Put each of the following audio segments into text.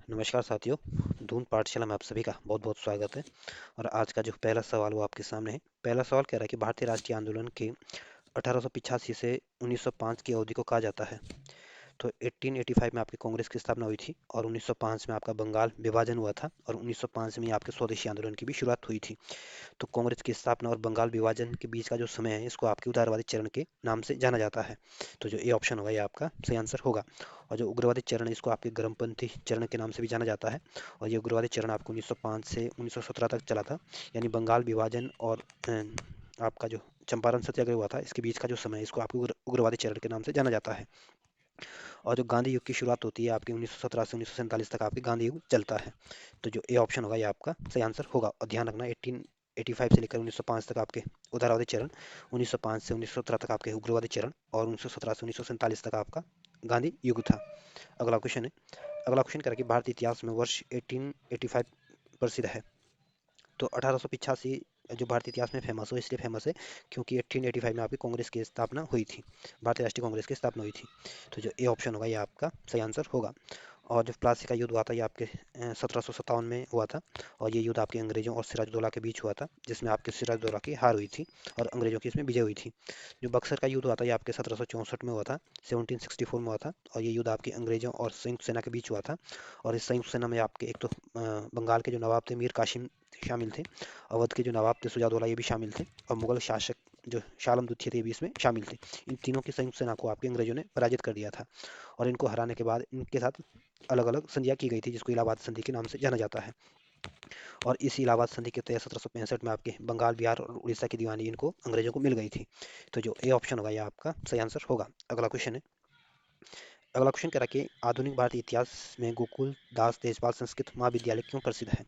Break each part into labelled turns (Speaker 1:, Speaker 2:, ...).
Speaker 1: नमस्कार साथियों। धून पाठशाला में आप सभी का बहुत बहुत स्वागत है। और आज का जो पहला सवाल वो आपके सामने है। पहला सवाल कह रहा है कि भारतीय राष्ट्रीय आंदोलन के 1885 से 1905 की अवधि को कहा जाता है। तो 1885 में आपकी कांग्रेस की स्थापना हुई थी और 1905 में आपका बंगाल विभाजन हुआ था और 1905 में आपके स्वदेशी आंदोलन की भी शुरुआत हुई थी। तो कांग्रेस की स्थापना और बंगाल विभाजन के बीच का जो समय है इसको आपके उदारवादी चरण के नाम से जाना जाता है। तो जो ए ऑप्शन होगा ये आपका सही आंसर होगा। और जो उग्रवादी चरण है इसको आपके गर्मपंथी चरण के नाम से भी जाना जाता है। और ये उग्रवादी चरण आपको 1905 से 1917 तक चला था। यानी बंगाल विभाजन और आपका जो चंपारण सत्याग्रह हुआ था इसके बीच का जो समय है, इसको आपको उग्रवादी चरण के नाम से जाना जाता है। और जो गांधी युग की शुरुआत होती है आपकी 1917 से 1947 तक आपकी गांधी युग चलता है। तो जो ए ऑप्शन होगा ये आपका सही आंसर होगा। और ध्यान रखना 1885 से लेकर 1905 तक आपके उदारवादी चरण, 1905 से 1917 तक आपके उग्रवादी चरण और 1917 से 1947 तक आपका गांधी युग था। अगला क्वेश्चन है। अगला क्वेश्चन करें कि भारतीय इतिहास में वर्ष 1885 प्रसिद्ध है। तो 1885 जो भारतीय इतिहास में फेमस हो इसलिए फेमस है क्योंकि 1885 में आपकी कांग्रेस की स्थापना हुई थी। भारतीय राष्ट्रीय कांग्रेस की स्थापना हुई थी। तो जो ए ऑप्शन होगा ये आपका सही आंसर होगा। और जो प्लासी का युद्ध हुआ था ये आपके 1757 में हुआ था। और ये युद्ध आपके अंग्रेजों और सिराजुद्दौला के बीच हुआ था जिसमें आपके सिराजुद्दौला की हार हुई थी और अंग्रेजों की इसमें विजय हुई थी। जो बक्सर का युद्ध हुआ था ये आपके 1764 में हुआ था, 1764 में हुआ था। और ये युद्ध आपके अंग्रेजों और संयुक्त सेना के बीच हुआ था। और इस संयुक्त सेना में आपके एक तो बंगाल के जो नवाब थे मीर कासिम शामिल थे, अवध के जो नवाब थे सुजादौला ये भी शामिल थे, और मुगल शासक जो शालम द्वितीय थे ये भी इसमें शामिल थे। इन तीनों की संयुक्त सेना को आपके अंग्रेजों ने पराजित कर दिया था। और इनको हराने के बाद इनके साथ अलग अलग संधियाँ की गई थी जिसको इलाहाबाद संधि के नाम से जाना जाता है। और इस इलाहाबाद संधि के तहत 1765 में आपके बंगाल, बिहार और उड़ीसा की दीवानी इनको अंग्रेजों को मिल गई थी। तो जो ए ऑप्शन होगा ये आपका सही आंसर होगा। अगला क्वेश्चन है। अगला क्वेश्चन कह रहा है कि आधुनिक भारतीय इतिहास में गोकुल दास तेजपाल संस्कृत महाविद्यालय क्यों प्रसिद्ध है।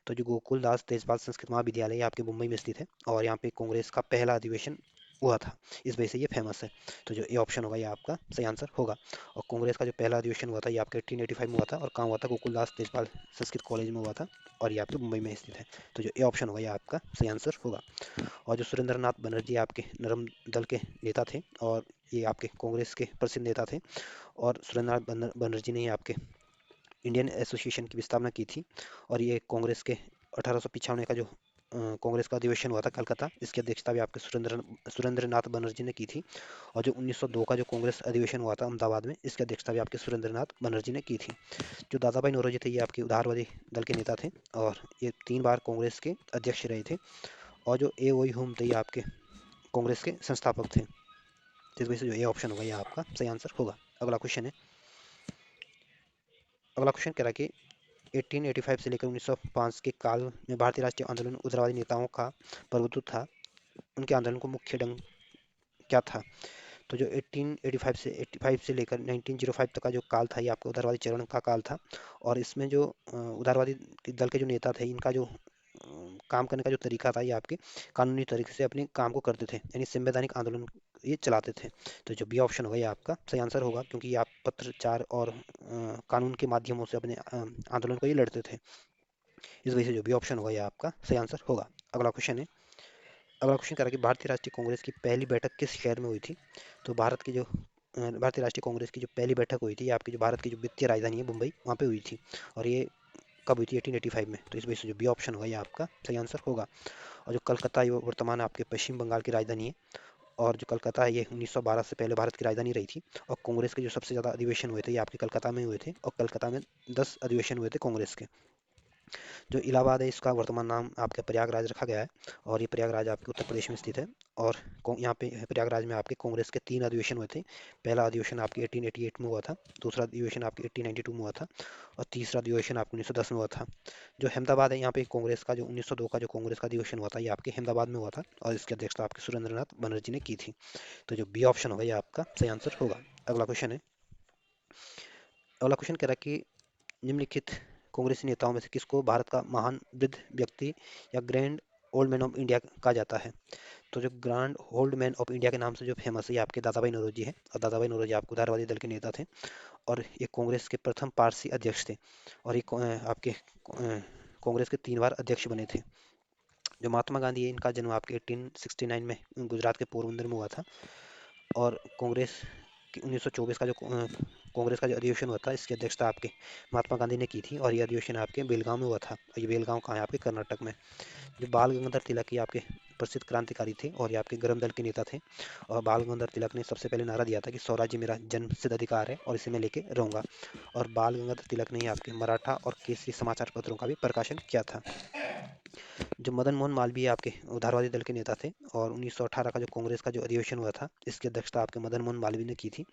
Speaker 1: तो जो गोकुल दास तेजपाल संस्कृत महाविद्यालय ये आपके मुंबई में स्थित है और यहाँ पे कांग्रेस का पहला अधिवेशन हुआ था, इस वजह से ये फेमस है। तो जो ए ऑप्शन होगा ये आपका सही आंसर होगा। और कांग्रेस का जो पहला अधिवेशन हुआ था ये आपके 1885 में हुआ था और कहाँ हुआ था, गोकुल दास तेजपाल संस्कृत कॉलेज में हुआ था और ये आपके मुंबई में स्थित है। तो जो ए ऑप्शन होगा ये आपका सही आंसर होगा। और जो सुरेंद्रनाथ बनर्जी आपके नरम दल के नेता थे और ये आपके कांग्रेस के प्रसिद्ध नेता थे। और सुरेंद्रनाथ बनर्जी ने आपके इंडियन एसोसिएशन की भी स्थापना की थी। और ये कांग्रेस के 1895 का जो कांग्रेस का अधिवेशन हुआ था कलकत्ता, इसकी अध्यक्षता भी आपके सुरेंद्रनाथ बनर्जी ने की थी। और जो 1902 का जो कांग्रेस अधिवेशन हुआ था अहमदाबाद में, इसकी अध्यक्षता भी आपके सुरेंद्रनाथ बनर्जी ने की थी। जो दादा भाई नौरोजी थे ये आपके उदारवादी दल के नेता थे और ये 3 बार कांग्रेस के अध्यक्ष रहे थे। और जो ए ओई होम थे ये आपके कांग्रेस के संस्थापक थे। इस वजह से जो ए ऑप्शन होगा ये आपका सही आंसर होगा। अगला क्वेश्चन है। अगला क्वेश्चन कह रहा है कि 1885 से लेकर 1905 के काल में भारतीय राष्ट्रीय आंदोलन उग्रवादी नेताओं का प्रभुत्व था। उनके आंदोलन को मुख्य ढंग क्या था। तो जो 1885 से 85 से लेकर 1905 तक का जो काल था ये आपका उदारवादी चरण का काल था। और इसमें जो उदारवादी दल के जो नेता थे इनका जो काम करने का जो तरीका था ये आपके कानूनी तरीके से अपने काम को करते थे, यानी संवैधानिक आंदोलन ये चलाते थे। तो जो बी ऑप्शन होगा ये आपका सही आंसर होगा क्योंकि ये आप पत्रचार और कानून के माध्यमों से अपने आंदोलन को ये लड़ते थे। इस वजह से जो भी ऑप्शन होगा ये आपका सही आंसर होगा। अगला क्वेश्चन है। अगला क्वेश्चन कह रहा है कि भारतीय राष्ट्रीय कांग्रेस की पहली बैठक किस शहर में हुई थी। तो भारत की जो भारतीय राष्ट्रीय कांग्रेस की जो पहली बैठक हुई थी ये आपकी जो भारत की जो वित्तीय राजधानी है मुंबई वहाँ पे हुई थी। और ये कब हुई थी, 1885 में। तो इस वजह से जो बी ऑप्शन होगा ये आपका सही आंसर होगा। और जो कलकत्ता ये वर्तमान आपके पश्चिम बंगाल की राजधानी है। और जो कलकत्ता है ये 1912 से पहले भारत की राजधानी रही थी। और कांग्रेस के जो सबसे ज़्यादा अधिवेशन हुए थे ये आपके कलकत्ता में हुए थे और कलकत्ता में 10 अधिवेशन हुए थे कांग्रेस के। जो इलाहाबाद है इसका वर्तमान नाम आपके प्रयागराज रखा गया है। और ये प्रयागराज आपके उत्तर प्रदेश में स्थित है। और यहाँ पे प्रयागराज में आपके कांग्रेस के 3 अधिवेशन हुए थे। पहला अधिवेशन आपके 1888 में हुआ था, दूसरा अधिवेशन आपके 1892 में हुआ था और तीसरा अधिवेशन आपके 1910 में हुआ था। जो अहमदाबाद है यहाँ पे कांग्रेस का जो 1902 का जो कांग्रेस का अधिवेशन हुआ था ये आपके अहमदाबाद में हुआ था और इसकी अध्यक्षता आपके सुरेंद्रनाथ बनर्जी ने की थी। तो जो बी ऑप्शन होगा ये आपका सही आंसर होगा। अगला क्वेश्चन है। अगला क्वेश्चन कह रहा है कि निम्नलिखित कांग्रेसी नेताओं में से किसको भारत का महान वृद्ध व्यक्ति या grand old man of India कहा जाता है। तो जो grand old man of India के नाम से जो फेमस है ये आपके दादा भाई नौरोजी है। और दादा भाई नौरोजी आपको उदारवादी दल के नेता थे और ये कांग्रेस के प्रथम पारसी अध्यक्ष थे। और ये आपके कांग्रेस के 3 बार अध्यक्ष बने थे। जो महात्मा गांधी है इनका जन्म आपके 1869 में गुजरात के पोरबंदर में हुआ था। और कांग्रेस कि 1924 का जो कांग्रेस का जो अधिवेशन हुआ था, इसकी अध्यक्षता आपके महात्मा गांधी ने की थी। और ये अधिवेशन आपके बेलगांव में हुआ था। और ये बेलगांव कहाँ है? आपके कर्नाटक में। जो बाल गंगाधर तिलक ये आपके प्रसिद्ध क्रांतिकारी थे और ये आपके गरम दल के नेता थे। और बाल गंगाधर तिलक ने सबसे पहले नारा दिया था कि स्वराज्य मेरा जन्मसिद्ध अधिकार है और इसे मैं लेके रहूंगा। और बाल गंगाधर तिलक ने ही आपके मराठा और केसरी समाचार पत्रों का भी प्रकाशन किया था। जो मदन मोहन मालवीय आपके उदारवादी दल के नेता थे। और 1918 का जो कांग्रेस का जो अधिवेशन हुआ था, इसकी अध्यक्षता आपके मदन मोहन मालवीय ने की थी।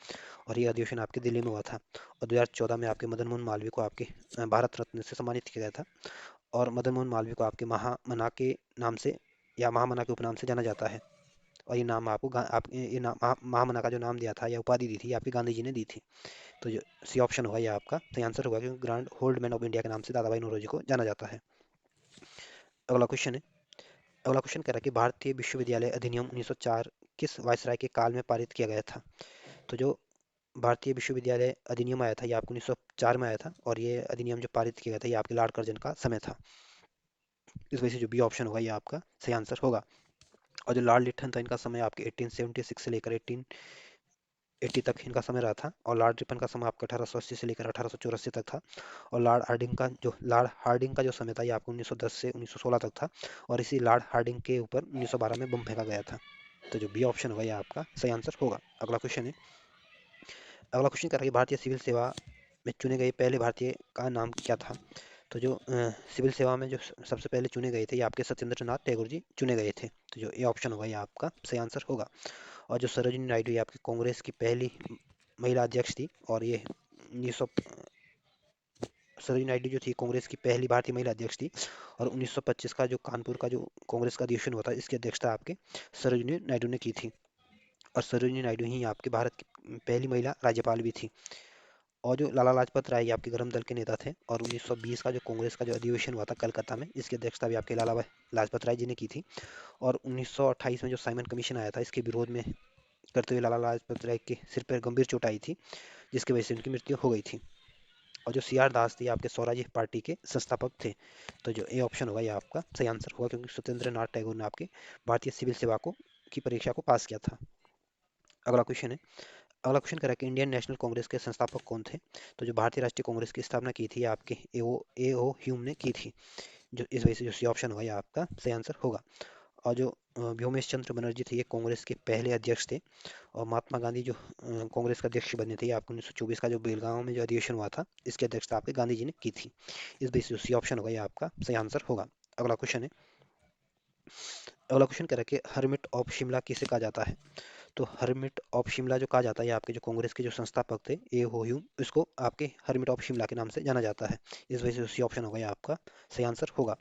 Speaker 1: और ये अधिवेशन आपके दिल्ली में हुआ था। और 2014 में आपके मदन मोहन मालवीय को आपके भारत रत्न से सम्मानित किया गया था। और मदन मोहन मालवीय को आपके महामना के नाम से या महामना के उपनाम से जाना जाता है। और ये नाम आपको ये नाम महामना का जो नाम दिया था या उपाधि दी थी, आपके गांधी जी ने दी थी। तो जो सी ऑप्शन होगा ये आपका सही आंसर होगा, क्योंकि grand hold man of India के नाम से दादा भाई नौरोजी को जाना जाता है। अगला क्वेश्चन है। अगला क्वेश्चन कह रहा है कि भारतीय विश्वविद्यालय अधिनियम 1904 किस वायसराय के काल में पारित किया गया था? तो जो भारतीय विश्वविद्यालय अधिनियम आया था, ये आपको 1904 में आया था। और ये अधिनियम जो पारित किया गया था, ये आपके लॉर्ड कर्जन का समय था। इस वजह से जो बी ऑप्शन होगा ये आपका सही आंसर होगा। और जो लॉर्ड लिटन था, इनका समय आपके 1876 से लेकर 1880 तक इनका समय रहा था। और लॉर्ड रिपन का समय आपका 1880 से लेकर 1884 तक था। और लॉर्ड हार्डिंग का जो समय था, ये आपको 1910 से 1916 तक था। और इसी लॉर्ड हार्डिंग के ऊपर 1912 में बम फेंका गया था। तो जो बी ऑप्शन होगा ये आपका सही आंसर होगा। अगला क्वेश्चन है। अगला क्वेश्चन कर रहा है कि भारतीय सिविल सेवा में चुने गए पहले भारतीय का नाम क्या था? तो जो सिविल सेवा में जो सबसे पहले चुने गए थे, ये आपके सत्येंद्र नाथ टैगोर जी चुने गए थे। तो जो ये ऑप्शन होगा ये आपका सही आंसर होगा। और जो सरोजिनी नायडू, ये आपकी कांग्रेस की पहली महिला अध्यक्ष थी। और ये 1900 सरोजिनी नायडू जो थी कांग्रेस की पहली भारतीय महिला अध्यक्ष थी। और 1925 का जो कानपुर का जो कांग्रेस का अधिवेशन हुआ था, इसकी अध्यक्षता आपके सरोजिनी नायडू ने की थी। और सरोजिनी नायडू ही आपके भारत की पहली महिला राज्यपाल भी थी। और जो लाला लाजपत राय, ये आपके गरम दल के नेता थे। और 1920 का जो कांग्रेस का जो अधिवेशन हुआ था कलकत्ता में, इसकी अध्यक्षता भी आपके लाला लाजपत राय जी ने की थी। और 1928 में जो साइमन कमीशन आया था, इसके विरोध में करते हुए लाला लाजपत राय के सिर पर गंभीर चोट आई थी, जिसकी वजह से उनकी मृत्यु हो गई थी। और जो सी आर दास थे, ये आपके स्वराज्य पार्टी के संस्थापक थे। तो जो ए ऑप्शन होगा ये आपका सही आंसर होगा, क्योंकि सत्येंद्र नाथ टैगोर ने आपके भारतीय सिविल सेवा को की परीक्षा को पास किया था। अगला क्वेश्चन है। अगला क्वेश्चन कह रहा है कि इंडियन नेशनल कांग्रेस के संस्थापक कौन थे? तो जो भारतीय राष्ट्रीय कांग्रेस की स्थापना की थी, आपके ए ओ ह्यूम ने की थी। जो इस वजह से जो सी ऑप्शन होगा ये आपका सही आंसर होगा। और जो व्योमेश चंद्र बनर्जी थे, ये कांग्रेस के पहले अध्यक्ष थे। और महात्मा गांधी जो कांग्रेस के अध्यक्ष बने थे, आपको 1924 का जो बेलगांव में जो अधिवेशन हुआ था, इसकी अध्यक्षता आपके गांधी जी ने की थी। इस वजह से जो सी ऑप्शन होगा ये आपका सही आंसर होगा। अगला क्वेश्चन है। अगला क्वेश्चन कह रहा है कि हरमिट ऑफ शिमला किसे कहा जाता है? तो हरमिट ऑफ शिमला जो कहा जाता है, आपके जो कांग्रेस के जो संस्थापक थे ए हो ह्यूम, इसको आपके हरमिट ऑफ शिमला के नाम से जाना जाता है। इस वजह से सी ऑप्शन होगा ये आपका सही आंसर होगा।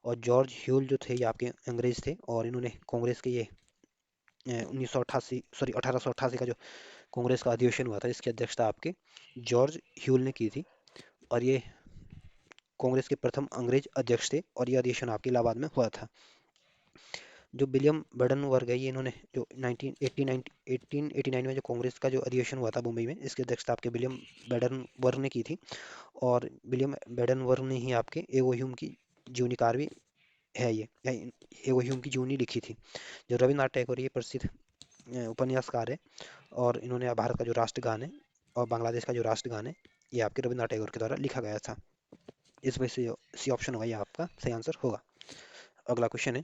Speaker 1: और जॉर्ज ह्यूल जो थे, ये आपके अंग्रेज थे। और इन्होंने कांग्रेस के ये 1888 का जो कांग्रेस का अधिवेशन हुआ था, इसकी अध्यक्षता आपके जॉर्ज ह्यूल ने की थी। और ये कांग्रेस के प्रथम अंग्रेज अध्यक्ष थे। और ये अधिवेशन आपके इलाहाबाद में हुआ था। जो विलियम बेडन वर्ग है, ये इन्होंने जो 1889 में जो कांग्रेस का जो अधिवेशन हुआ था मुंबई में, इसकी अध्यक्षता आपके विलियम बेडन वर्ग ने की थी। और विलियम बेडन वर्ग ने ही आपके एवो ह्यूम की जीवनी भी है ये, या एवो ह्यूम की जीवनी लिखी थी। जो रविन्द्रनाथ टैगोर, ये प्रसिद्ध उपन्यासकार है। और इन्होंने भारत का जो राष्ट्रगान है और बांग्लादेश का जो राष्ट्रगान है, ये आपके रविन्द्रनाथ टैगोर के द्वारा लिखा गया था। इस वजह से सी ऑप्शन होगा ये आपका सही आंसर होगा। अगला क्वेश्चन है।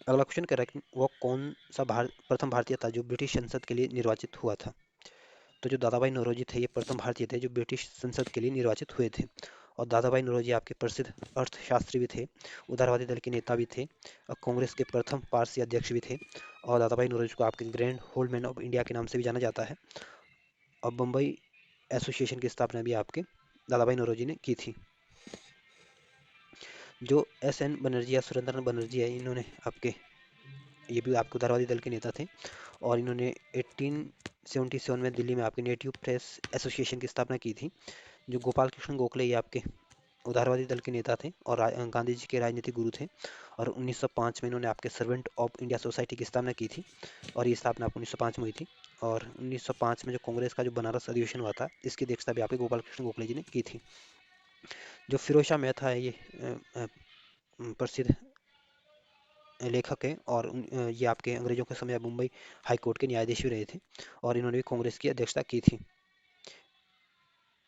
Speaker 1: अगला क्वेश्चन कह रहा है कि वो कौन सा प्रथम भारतीय था जो ब्रिटिश संसद के लिए निर्वाचित हुआ था? तो जो दादा भाई नौरोजी थे, ये प्रथम भारतीय थे जो ब्रिटिश संसद के लिए निर्वाचित हुए थे। और दादा भाई नौरोजी आपके प्रसिद्ध अर्थशास्त्री भी थे, उदारवादी दल के नेता भी थे, और कांग्रेस के प्रथम पारसी अध्यक्ष भी थे। और दादा भाई नौरोजी को आपके grand hold man of India के नाम से भी जाना जाता है। और बम्बई एसोसिएशन की स्थापना भी आपके दादा भाई नौरोजी ने की थी। जो एस एन बनर्जी या सुरेंद्र बनर्जी है, इन्होंने आपके ये भी आपके उदारवादी दल के नेता थे। और इन्होंने 1877 में दिल्ली में आपके नेटिव प्रेस एसोसिएशन की स्थापना की थी। जो गोपाल कृष्ण गोखले, ये आपके उदारवादी दल के नेता थे और गांधी जी के राजनीतिक गुरु थे। और 1905 में इन्होंने आपके सर्वेंट ऑफ इंडिया सोसाइटी की स्थापना की थी। और ये स्थापना आपको 1905 में हुई थी। और 1905 में जो कांग्रेस का जो बनारस अधिवेशन हुआ था, इसकी अध्यक्षता भी आपके गोपाल कृष्ण गोखले जी ने की थी। जो फिरोज शाह मेहता है, ये प्रसिद्ध लेखक हैं और ये आपके अंग्रेजों के समय मुंबई हाई कोर्ट के न्यायाधीश भी रहे थे और इन्होंने भी कांग्रेस की अध्यक्षता की थी।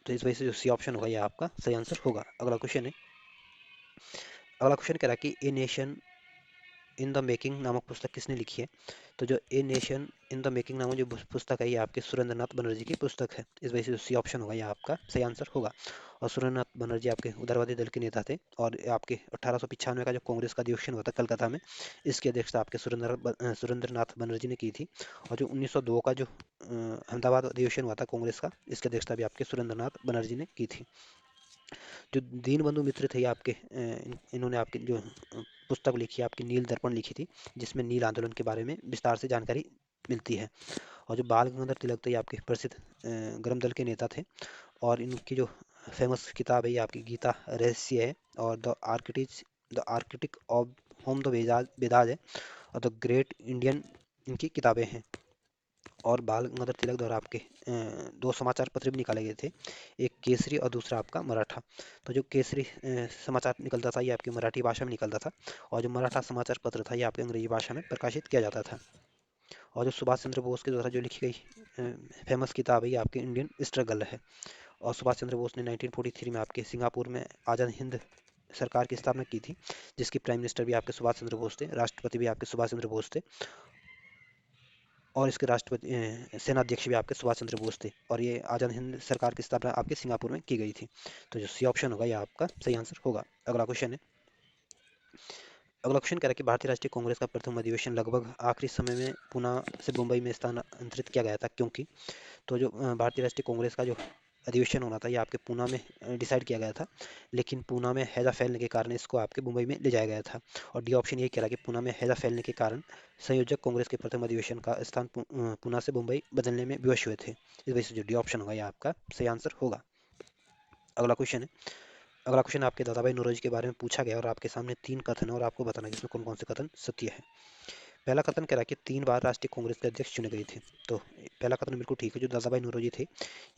Speaker 1: तो इस वजह से जो सी ऑप्शन होगा ये आपका सही आंसर होगा। अगला क्वेश्चन है। अगला क्वेश्चन कह रहा है कि a nation in the making नामक पुस्तक किसने लिखी है? तो जो a nation in the making नामक जो पुस्तक है ये आपके सुरेंद्रनाथ बनर्जी की पुस्तक है। इस वजह से जो सी ऑप्शन होगा ये आपका सही आंसर होगा। और सुरेंद्रनाथ बनर्जी आपके उदारवादी दल के नेता थे और आपके 1895 का जो कांग्रेस का अधिवेशन हुआ था कलकत्ता में, इसकी अध्यक्षता आपके सुरेंद्रनाथ बनर्जी ने की थी। और जो 1902 का जो अहमदाबाद अधिवेशन हुआ था कांग्रेस का, इसकी अध्यक्षता भी आपके सुरेंद्रनाथ बनर्जी ने की थी। जो दीनबंधु मित्र थे ये आपके इन्होंने आपके जो पुस्तक लिखी है आपकी नील दर्पण लिखी थी, जिसमें नील आंदोलन के बारे में विस्तार से जानकारी मिलती है। और जो बाल गंगाधर तिलक थे ये आपके प्रसिद्ध गरम दल के नेता थे और इनकी जो फेमस किताब है ये आपकी गीता रहस्य है और the Arctic of home the Vedas है और द ग्रेट इंडियन इनकी किताबें हैं। और बाल गंगाधर तिलक द्वारा आपके दो समाचार पत्र भी निकाले गए थे, एक केसरी और दूसरा आपका मराठा। तो जो केसरी समाचार निकलता था ये आपकी मराठी भाषा में निकलता था और जो मराठा समाचार पत्र था ये आपके अंग्रेजी भाषा में प्रकाशित किया जाता था। और जो सुभाष चंद्र बोस के द्वारा जो लिखी गई फेमस किताब है ये आपकी इंडियन स्ट्रगल है। और सुभाष चंद्र बोस ने 1943 में आपके सिंगापुर में आज़ाद हिंद सरकार की स्थापना की थी, जिसके प्राइम मिनिस्टर भी आपके सुभाष चंद्र बोस थे, राष्ट्रपति भी आपके सुभाष चंद्र बोस थे और इसके राष्ट्रपति सेनाध्यक्ष भी आपके सुभाष चंद्र बोस थे। और ये आज़ाद हिंद सरकार की स्थापना आपके सिंगापुर में की गई थी। तो जो सी ऑप्शन होगा ये आपका सही आंसर होगा। अगला क्वेश्चन है। अगला क्वेश्चन कह रहा है कि भारतीय राष्ट्रीय कांग्रेस का प्रथम अधिवेशन लगभग आखिरी समय में पुणे से मुंबई में स्थानांतरित किया गया था क्योंकि? तो जो भारतीय राष्ट्रीय कांग्रेस का जो अधिवेशन होना था ये आपके पूना में डिसाइड किया गया था, लेकिन पूना में हैजा फैलने के कारण इसको आपके मुंबई में ले जाया गया था। और डी ऑप्शन ये कह रहा है कि पूना में हैजा फैलने के कारण संयोजक कांग्रेस के प्रथम अधिवेशन का स्थान पूना से मुंबई बदलने में विवश हुए थे। इस वजह से जो डी ऑप्शन होगा ये आपका सही आंसर होगा। अगला क्वेश्चन है। अगला क्वेश्चन आपके दादाभाई नौरोजी के बारे में पूछा गया और आपके सामने तीन कथन है और आपको बताना है कि इसमें कौन कौन से कथन सत्य है। पहला कथन कह रहा है कि 3 बार राष्ट्रीय कांग्रेस के अध्यक्ष चुने गए थे। तो पहला कथन बिल्कुल ठीक है। जो दादाभाई नौरोजी थे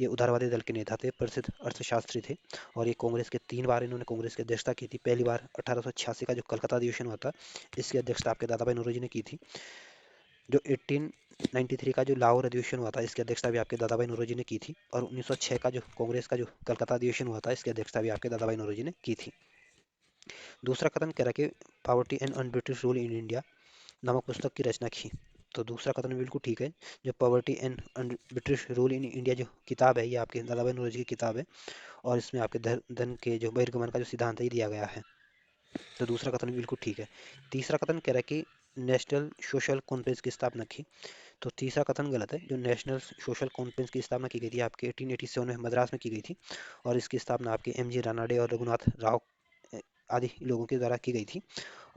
Speaker 1: ये उदारवादी दल के नेता थे, प्रसिद्ध अर्थशास्त्री थे और ये कांग्रेस के 3 बार इन्होंने कांग्रेस की अध्यक्षता की थी। पहली बार 1886 का जो कलकत्ता अधिवेशन हुआ था, इसकी अध्यक्षता आपके दादाभाई नौरोजी ने की थी। जो 1893 का जो लाहौर अधिवेशन हुआ था, इसकी अध्यक्षता भी आपके दादाभाई नौरोजी ने की थी। और 1906 का जो कांग्रेस का जो कलकत्ता अधिवेशन हुआ था, इसकी अध्यक्षता भी आपके दादाभाई नौरोजी ने की थी। दूसरा कथन कह रहा है कि poverty and un British rule in India नामक पुस्तक की रचना की। तो दूसरा कथन बिल्कुल ठीक है। जो poverty and British rule in India जो किताब है ये आपके दादाभाई नौरोजी की किताब है और इसमें आपके धन के जो बहिर्गमन का जो सिद्धांत है ये दिया गया है। तो दूसरा कथन बिल्कुल ठीक है। तीसरा कथन कह रहा है कि नेशनल सोशल कॉन्फ्रेंस की स्थापना की। तो तीसरा कथन गलत है। जो नेशनल सोशल कॉन्फ्रेंस की स्थापना की गई थी आपके 1887 में मद्रास में की गई थी और इसकी स्थापना आपके एम जी रानाडे और रघुनाथ राव आदि लोगों के द्वारा की गई थी।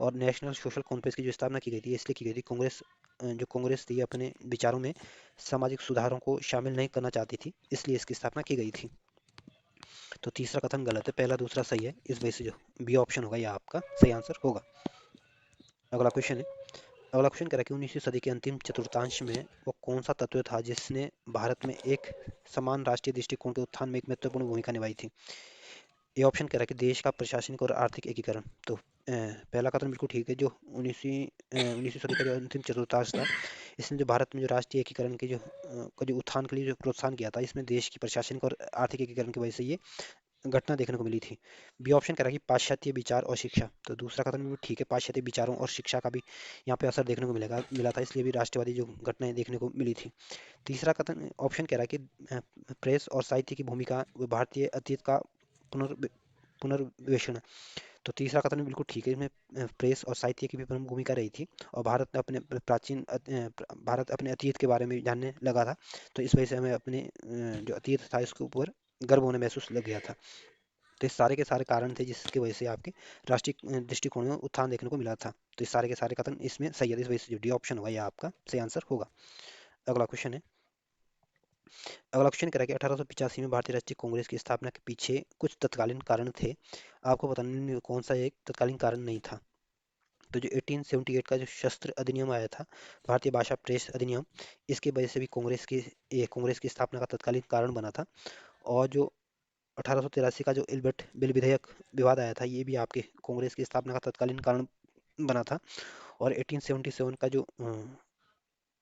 Speaker 1: और नेशनल सोशल कॉन्फ्रेंस की जो स्थापना की गई थी इसलिए की गई थी कांग्रेस जो कांग्रेस थी अपने विचारों में सामाजिक सुधारों को शामिल नहीं करना चाहती थी, इसलिए इसकी स्थापना की गई थी। तो तीसरा कथन गलत है, पहला दूसरा सही है। इस वजह से जो बी ऑप्शन होगा यह आपका सही आंसर होगा। अगला क्वेश्चन है। अगला क्वेश्चन कह रहा है कि 19वीं सदी के अंतिम चतुर्थांश में वो कौन सा तत्व था जिसने भारत में एक समान राष्ट्रीय दृष्टिकोण के उत्थान में एक महत्वपूर्ण भूमिका निभाई थी? ये ऑप्शन कह रहा है कि देश का प्रशासनिक और आर्थिक एकीकरण। तो पहला कथन बिल्कुल ठीक है। जो 19वीं सदी का जो अंतिम चतुर्थांश था, इसने जो भारत में जो राष्ट्रीय एकीकरण के जो का जो उत्थान के लिए जो प्रोत्साहन किया था, इसमें देश की प्रशासनिक और आर्थिक एकीकरण की वजह से ये घटना देखने को मिली थी। बी ऑप्शन कह रहा है कि पाश्चात्य विचार और शिक्षा। तो दूसरा कथन भी ठीक है। पाश्चात्य विचारों और शिक्षा का भी यहाँ पे असर देखने को मिला था, इसलिए भी राष्ट्रवादी जो घटनाएं देखने को मिली थी। तीसरा कथन ऑप्शन कह रहा है कि प्रेस और साहित्य की भूमिका व भारतीय अतीत का पुनर्विवेचन। तो तीसरा कथन बिल्कुल ठीक है। इसमें प्रेस और साहित्य की भी प्रमुख भूमिका रही थी और भारत अपने अतीत के बारे में जानने लगा था। तो इस वजह से हमें अपने जो अतीत था इसके ऊपर गर्व होने महसूस लग गया था। तो इस सारे के सारे कारण थे जिसकी वजह से आपके राष्ट्रीय दृष्टिकोण में उत्थान देखने को मिला था। तो इस सारे के सारे कथन इसमें सही है। इस वजह से जो डी ऑप्शन होगा ये आपका सही आंसर होगा। अगला क्वेश्चन है। अगला क्वेश्चन कह रहा है कि 1885 में भारतीय राष्ट्रीय कांग्रेस की स्थापना के पीछे कुछ तत्कालीन कारण थे। आपको बताने में कौन सा एक तत्कालीन कारण नहीं था। तो जो 1878 का जो शस्त्र अधिनियम आया था, भारतीय भाषा प्रेस अधिनियम, इसकी वजह से भी कांग्रेस की स्थापना का तत्कालीन कारण बना था। और जो 1883 का जो इल्बर्ट बिल विधेयक विवाद आया था, ये भी आपके कांग्रेस की स्थापना का तत्कालीन कारण बना था। और 1877 का जो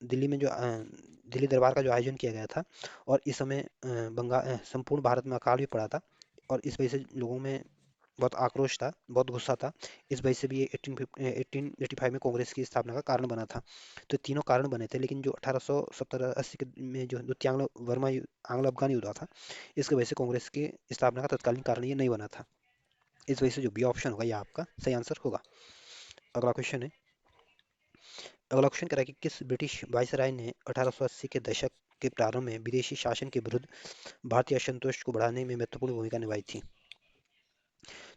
Speaker 1: दिल्ली में जो दिल्ली दरबार का जो आयोजन किया गया था, और इस समय संपूर्ण भारत में अकाल भी पड़ा था, और इस वजह से लोगों में बहुत आक्रोश था, बहुत गुस्सा था। इस वजह से भी ये 1885 में कांग्रेस की स्थापना का कारण बना था। तो तीनों कारण बने थे, लेकिन जो 1870-80 में जो द्वितीय आंग्ल अफगान युद्ध हुआ था, इसकी वजह से कांग्रेस की स्थापना का तत्कालीन कारण ये नहीं बना था। इस वजह से जो बी ऑप्शन होगा ये आपका सही आंसर होगा। अगला क्वेश्चन है। अगला क्वेश्चन कह रहा है कि किस ब्रिटिश वायसराय ने 1880 के दशक के प्रारंभ में विदेशी शासन के विरुद्ध भारतीय असंतोष को बढ़ाने में महत्वपूर्ण भूमिका निभाई थी।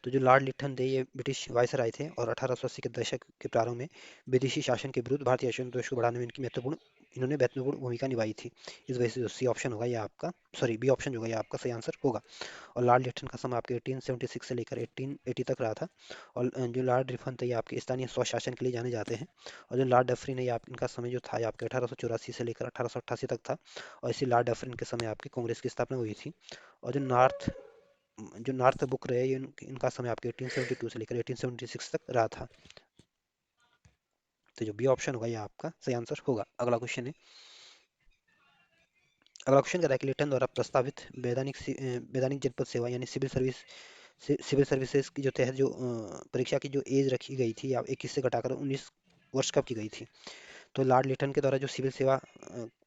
Speaker 1: तो जो लॉर्ड लिटन थे ये ब्रिटिश वायसराय थे, और 1880 के दशक के प्रारंभ में विदेशी शासन के विरुद्ध भारतीय असंतोष को बढ़ाने में इन्होंने महत्वपूर्ण भूमिका निभाई थी। इस वजह से जो सी ऑप्शन होगा ये आपका, सॉरी बी ऑप्शन जो होगा ये आपका सही आंसर होगा। और लॉर्ड लिटन का समय आपके 1876 से लेकर 1880 तक रहा था। और जो लॉर्ड रिपन थे ये आपके स्थानीय स्वशासन के लिए जाने जाते हैं। और जो लॉर्ड डफरिन है ये इनका समय जो था ये आपके 1884 से लेकर 1888 तक था। और इसी लॉर्ड डफरिन के समय आपकी कांग्रेस की स्थापना हुई थी। और जो नॉर्थ बुक रहे ये इनका समय आपके 1872 से लेकर 1876 तक रहा था। तो जो बी ऑप्शन होगा ये आपका सही आंसर होगा। अगला क्वेश्चन है। अगला क्वेश्चन कह रहा है कि लिटन द्वारा प्रस्तावित वैधानिक जनपद सेवा यानी सिविल सर्विसेज की जो तहत जो परीक्षा की जो एज रखी गई थी या 21 से घटाकर 19 वर्ष कब की गई थी। तो लॉर्ड लिटन के द्वारा जो सिविल सेवा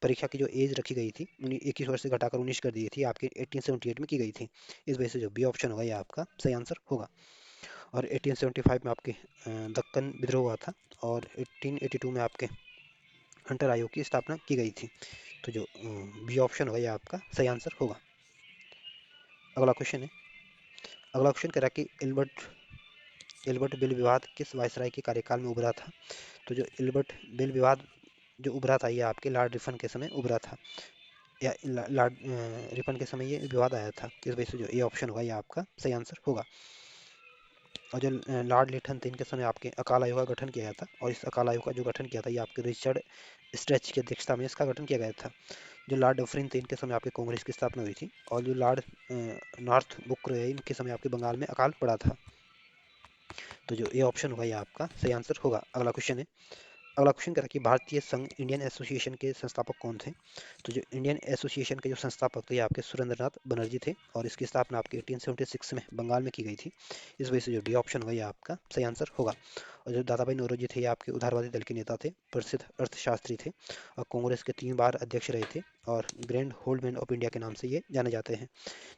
Speaker 1: परीक्षा की जो एज रखी गई थी 21 वर्ष से घटाकर 19 कर दी थी, आपकी 1878 में की गई थी। इस वजह से जो बी ऑप्शन होगा ये आपका सही आंसर होगा। और 1875 में आपके दक्कन विद्रोह हुआ था, और 1882 में आपके हंटर आयोग की स्थापना की गई थी। तो जो बी ऑप्शन होगा ये आपका सही आंसर होगा। अगला क्वेश्चन है। अगला क्वेश्चन कह रहा है कि एल्बर्ट बिल विवाद किस वायसराय के कार्यकाल में उभरा था। तो जो एल्बर्ट बिल विवाद जो उभरा था ये आपके लॉर्ड रिपन के समय उभरा था, या लॉर्ड रिपन के समय ये विवाद आया था। इस वजह से जो ए ऑप्शन होगा ये आपका सही आंसर होगा। और जो लॉर्ड लिटन थे इनके समय आपके अकाल आयोग का गठन किया गया था, और इस अकाल आयोग का जो गठन किया था ये आपके रिचर्ड स्ट्रेच की अध्यक्षता में इसका गठन किया गया था। जो लॉर्ड डफरिन थे इनके समय आपके कांग्रेस की स्थापना हुई थी, और जो लॉर्ड नॉर्थ बुक रहे इनके समय आपके बंगाल में अकाल पड़ा था। तो जो ए ऑप्शन होगा ये आपका सही आंसर होगा। अगला क्वेश्चन है। अगला क्वेश्चन कह रहा है कि भारतीय संघ इंडियन एसोसिएशन के संस्थापक कौन थे। तो जो इंडियन एसोसिएशन के जो संस्थापक थे ये आपके सुरेंद्रनाथ बनर्जी थे, और इसकी स्थापना आपके 1876 में बंगाल में की गई थी। इस वजह से जो डी ऑप्शन होगा ये आपका सही आंसर होगा। और जो दादाभाई नौरोजी थे ये आपके उदारवादी दल के नेता थे, प्रसिद्ध अर्थशास्त्री थे, और कांग्रेस के 3 बार अध्यक्ष रहे थे, और ग्रैंड होल्डमैन ऑफ इंडिया के नाम से ये जाने जाते हैं।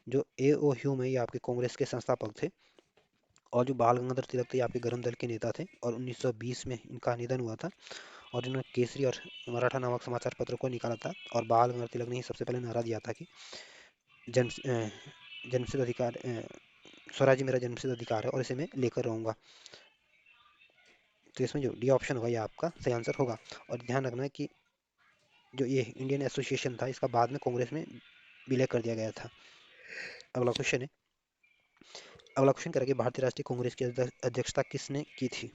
Speaker 1: जो ए ओ ह्यूम है ये आपके कांग्रेस के संस्थापक थे। और जो बाल गंगाधर तिलक थे ये आपके गरम दल के नेता थे, और 1920 में इनका निधन हुआ था। और इन्होंने केसरी और मराठा नामक समाचार पत्र को निकाला था, और बाल गंगाधर तिलक ने ही सबसे पहले नारा दिया था कि जन्म जन्मसिद्ध अधिकार, स्वराज्य मेरा जन्मसिद्ध अधिकार है और इसे मैं लेकर रहूंगा। तो इसमें जो डी ऑप्शन होगा ये आपका सही आंसर होगा। और ध्यान रखना है कि जो ये इंडियन एसोसिएशन था इसका बाद में कांग्रेस में विलय कर दिया गया था। अगला क्वेश्चन है। अगला क्वेश्चन करेंगे भारतीय राष्ट्रीय कांग्रेस की अध्यक्षता किसने की थी।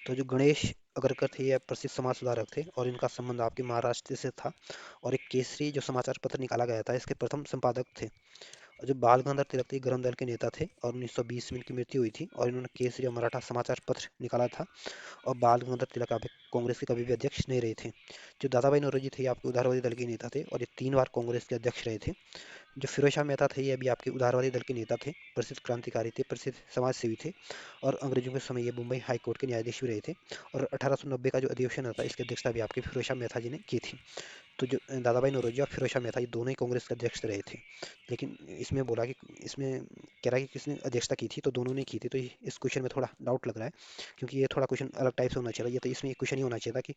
Speaker 1: तो जो गणेश अगरकर थे ये प्रसिद्ध समाज सुधारक थे, और इनका संबंध आपके महाराष्ट्र से था, और एक केसरी जो समाचार पत्र निकाला गया था इसके प्रथम संपादक थे। और जो बाल गंगाधर तिलक थे गरम दल के नेता थे, और 1920 में इनकी मृत्यु हुई थी, और इन्होंने केसरी और मराठा समाचार पत्र निकाला था। और बाल गंगाधर तिलक आप कांग्रेस के कभी भी अध्यक्ष नहीं रहे थे। जो दादाभाई नौरोजी थे ये आपके उदारवादी दल के नेता थे, और ये 3 बार कांग्रेस के अध्यक्ष रहे थे। जो फिरोज शाह मेहता थे ये अभी आपके उदारवादी दल के नेता थे, प्रसिद्ध क्रांतिकारी थे, प्रसिद्ध समाज सेवी थे, और अंग्रेजों के समय ये मुंबई हाई कोर्ट के न्यायाधीश भी रहे थे। और 1890 का जो अधिवेशन था इसकी अध्यक्षता भी आपके फिरोज शाह मेहता जी ने की थी। तो जो दादाभाई नौरोजी और फिरोज शाह मेहता ये दोनों ही कांग्रेस के अध्यक्ष रहे थे। लेकिन इसमें बोला कि इसमें कह रहा है कि किसने अध्यक्षता की थी, तो दोनों ने की थी। तो इस क्वेश्चन में थोड़ा डाउट लग रहा है, क्योंकि ये थोड़ा क्वेश्चन अलग टाइप से होना चाहिए। ये तो इसमें क्वेश्चन ही होना चाहिए था कि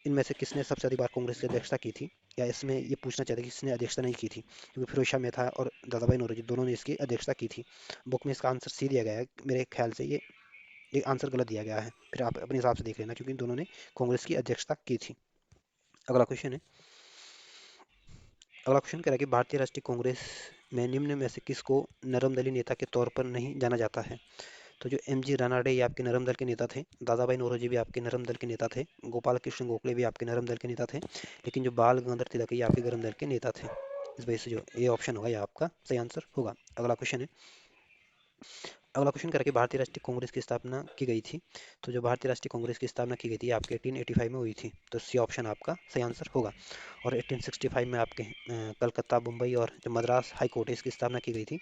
Speaker 1: इनमें से किसने सबसे अधिक बार कांग्रेस की अध्यक्षता की थी, या इसमें ये पूछना चाहिए था कि किसने अध्यक्षता नहीं की थी, क्योंकि फिरोज शाह मेहता और दादाभाई नौरोजी दोनों ने इसकी अध्यक्षता की थी। बुक में इसका आंसर सी दिया गया है, मेरे ख्याल से ये आंसर गलत दिया गया है, फिर आप अपने हिसाब से देख लेना, क्योंकि दोनों ने कांग्रेस की अध्यक्षता की थी। अगला क्वेश्चन है। अगला क्वेश्चन कह रहा है कि भारतीय राष्ट्रीय कांग्रेस में निम्न में से किसको नरम दली नेता के तौर पर नहीं जाना जाता है। तो जो एम जी रानाडे ये आपके नरम दल के नेता थे, दादाभाई नौरोजी भी आपके नरम दल के नेता थे, गोपाल कृष्ण गोखले भी आपके नरम दल के नेता थे, लेकिन जो बाल गंगाधर तिलक है ये आपके गरम दल के नेता थे। इस वजह से जो ए ऑप्शन होगा ये आपका सही आंसर होगा। अगला क्वेश्चन है। अगला क्वेश्चन करें कि भारतीय राष्ट्रीय कांग्रेस की स्थापना की गई थी। तो जो भारतीय राष्ट्रीय कांग्रेस की स्थापना की गई थी आपके 1885 में हुई थी। तो सी ऑप्शन आपका सही आंसर होगा। और 1865 में आपके कलकत्ता, मुंबई और जो मद्रास हाई कोर्ट है इसकी स्थापना की गई थी।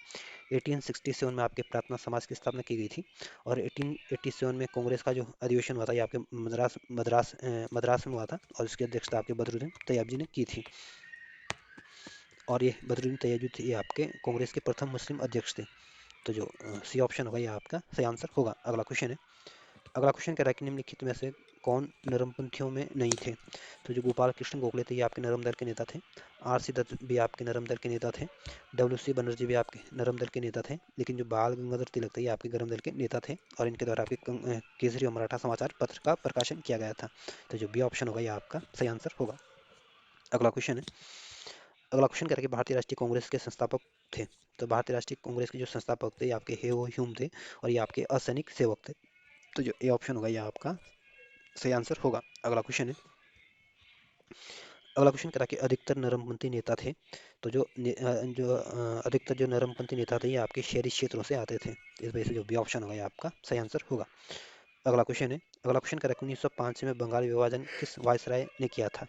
Speaker 1: 1867 में आपके प्रार्थना समाज की स्थापना की गई थी। और 1887 में कांग्रेस का जो अधिवेशन हुआ था ये आपके मद्रास में हुआ था और इसकी अध्यक्षता आपके बदरुद्दीन तैयब जी ने की थी। और ये बदरुद्दीन तैयब जी थे ये आपके कांग्रेस के प्रथम मुस्लिम अध्यक्ष थे। तो जो सी ऑप्शन होगा ये आपका सही आंसर होगा। अगला क्वेश्चन है। अगला क्वेश्चन कह रहा है कि निम्नलिखित में से कौन नरमपंथियों में नहीं थे। तो जो गोपाल कृष्ण गोखले थे ये आपके नरम दल के नेता थे। आर सी दत्त भी आपके नरम दल के नेता थे। डब्ल्यू सी बनर्जी भी आपके नरम दल के नेता थे। लेकिन जो बाल गंगाधर तिलक थे ये आपके गरम दल के नेता थे और इनके द्वारा आपके केसरी और मराठा समाचार पत्र का प्रकाशन किया गया था। तो जो बी ऑप्शन होगा ये आपका सही आंसर होगा। अगला क्वेश्चन है। अगला क्वेश्चन करेंगे भारतीय राष्ट्रीय कांग्रेस के संस्थापक थे। तो भारतीय राष्ट्रीय कांग्रेस के जो संस्थापक थे ये आपके हेओ ह्यूम थे और ये आपके असैनिक सेवक थे। तो जो ए ऑप्शन होगा ये आपका सही आंसर होगा। अगला क्वेश्चन है। अगला क्वेश्चन करा कि अधिकतर नरमपंथी नेता थे। तो अधिकतर जो नरमपंथी नेता थे ये आपके शहरी क्षेत्रों से आते थे। इस वजह से जो बी ऑप्शन होगा ये आपका सही आंसर होगा। अगला क्वेश्चन है। अगला क्वेश्चन करा कि 1905 में बंगाल विभाजन किस वायसराय ने किया था।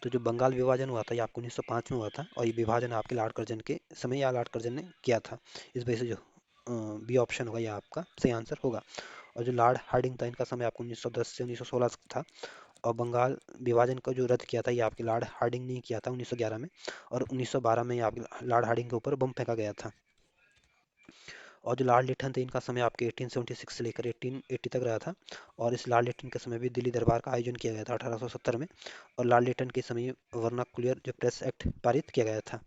Speaker 1: तो जो बंगाल विभाजन हुआ था ये आपको 1905 में हुआ था और ये विभाजन आपके लॉर्ड कर्जन के समय या लॉर्ड कर्जन ने किया था। इस वजह से जो बी ऑप्शन होगा ये आपका सही आंसर होगा। और जो लॉर्ड हार्डिंग था इनका समय आपको 1910 से 1916 था। और बंगाल विभाजन को जो रद्द किया था ये आपके लॉर्ड हार्डिंग ने किया था 1911 में। और 1912 में ये आपके लॉर्ड हार्डिंग के ऊपर बम फेंका गया था। और जो लॉर्ड लिटन थे इनका समय आपके 1876 से लेकर 1880 तक रहा था। और इस लॉर्ड लिटन के समय भी दिल्ली दरबार का आयोजन किया गया था 1870 में। और लॉर्ड लिटन के समय वर्नाक्युलर जो प्रेस एक्ट पारित किया गया था।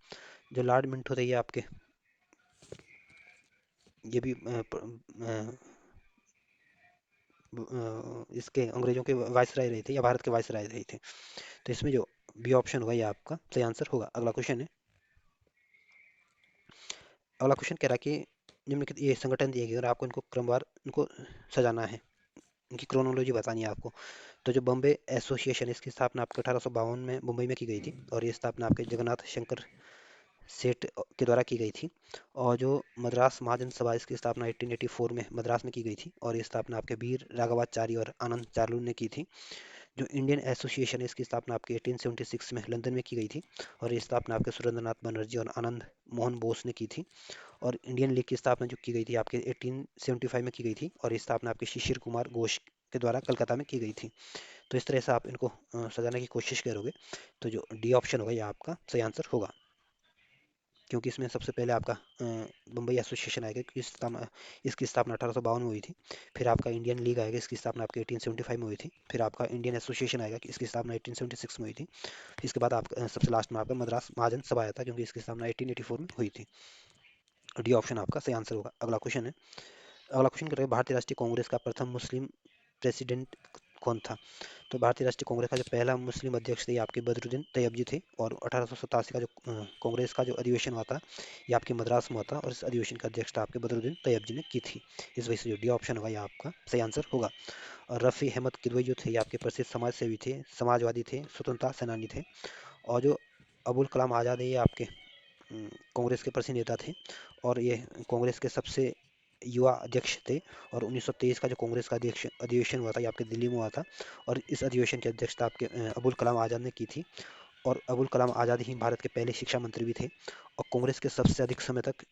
Speaker 1: जो लॉर्ड मिंटो थे ये आपके ये भी इसके अंग्रेजों के वायसराय रहे थे या भारत के वायसराय रहे थे। तो इसमें जो बी ऑप्शन होगा ये आपका सही आंसर होगा। अगला क्वेश्चन है। अगला क्वेश्चन कह रहा है कि निम्नलिखित ये संगठन दिए गए और आपको इनको क्रमवार इनको सजाना है, इनकी क्रोनोलॉजी बतानी है आपको। तो जो बॉम्बे एसोसिएशन इसकी स्थापना आपके 1852 में मुंबई में की गई थी और ये स्थापना आपके जगन्नाथ शंकर सेठ के द्वारा की गई थी। और जो मद्रास महाजन सभा इसकी स्थापना 1884 में मद्रास में की गई थी और ये स्थापना आपके वीर राघवाचारी और आनंद चार्लू ने की थी। जो इंडियन एसोसिएशन है इसकी स्थापना आपके 1876 में लंदन में की गई थी और ये स्थापना आपके सुरेंद्रनाथ बनर्जी और आनंद मोहन बोस ने की थी। और इंडियन लीग की स्थापना जो की गई थी आपके 1875 में की गई थी और ये स्थापना आपके शिशिर कुमार घोष के द्वारा कलकत्ता में की गई थी। तो इस तरह से आप इनको सजाने की कोशिश करोगे तो जो डी ऑप्शन होगा ये आपका सही आंसर होगा। क्योंकि इसमें सबसे पहले आपका मुंबई एसोसिएशन आएगा क्योंकि इसकी स्थापना 1852 में हुई थी। फिर आपका इंडियन लीग आएगा इसकी स्थापना आपके 1875 में हुई थी। फिर आपका इंडियन एसोसिएशन आएगा कि इसकी स्थापना 1876 में हुई थी। इसके बाद आपका सबसे लास्ट में आपका मद्रास महाजन सभा आया था क्योंकि इसकी स्थापना 1884 में हुई थी। डी ऑप्शन आपका सही आंसर होगा। अगला क्वेश्चन है। अगला क्वेश्चन करेंगे भारतीय राष्ट्रीय कांग्रेस का प्रथम मुस्लिम प्रेसिडेंट कौन था। तो भारतीय राष्ट्रीय कांग्रेस का जो पहला मुस्लिम अध्यक्ष थे ये आपके बदरुद्दीन तैयब जी थे। और 1887 का जो कांग्रेस का जो अधिवेशन हुआ था ये आपके मद्रास में हुआ था और इस अधिवेशन का अध्यक्षता आपके बदरुद्दीन तैयब जी ने की थी। इस वजह से जो डी ऑप्शन होगा ये आपका सही आंसर होगा। और रफ़ी अहमद किदवई जो थे ये आपके प्रसिद्ध समाज सेवी थे, समाजवादी थे, स्वतंत्रता सेनानी थे। और जो अबुल कलाम आज़ाद है ये आपके कांग्रेस के प्रसिद्ध नेता थे और ये कांग्रेस के सबसे युवा अध्यक्ष थे। और 1923 का जो कांग्रेस का अध्यक्ष अधिवेशन हुआ था ये आपके दिल्ली में हुआ था। और इस अधिवेशन की अध्यक्षता आपके अबुल कलाम आज़ाद ने की थी। और अबुल कलाम आज़ाद ही भारत के पहले शिक्षा मंत्री भी थे। और कांग्रेस के सबसे अधिक समय तक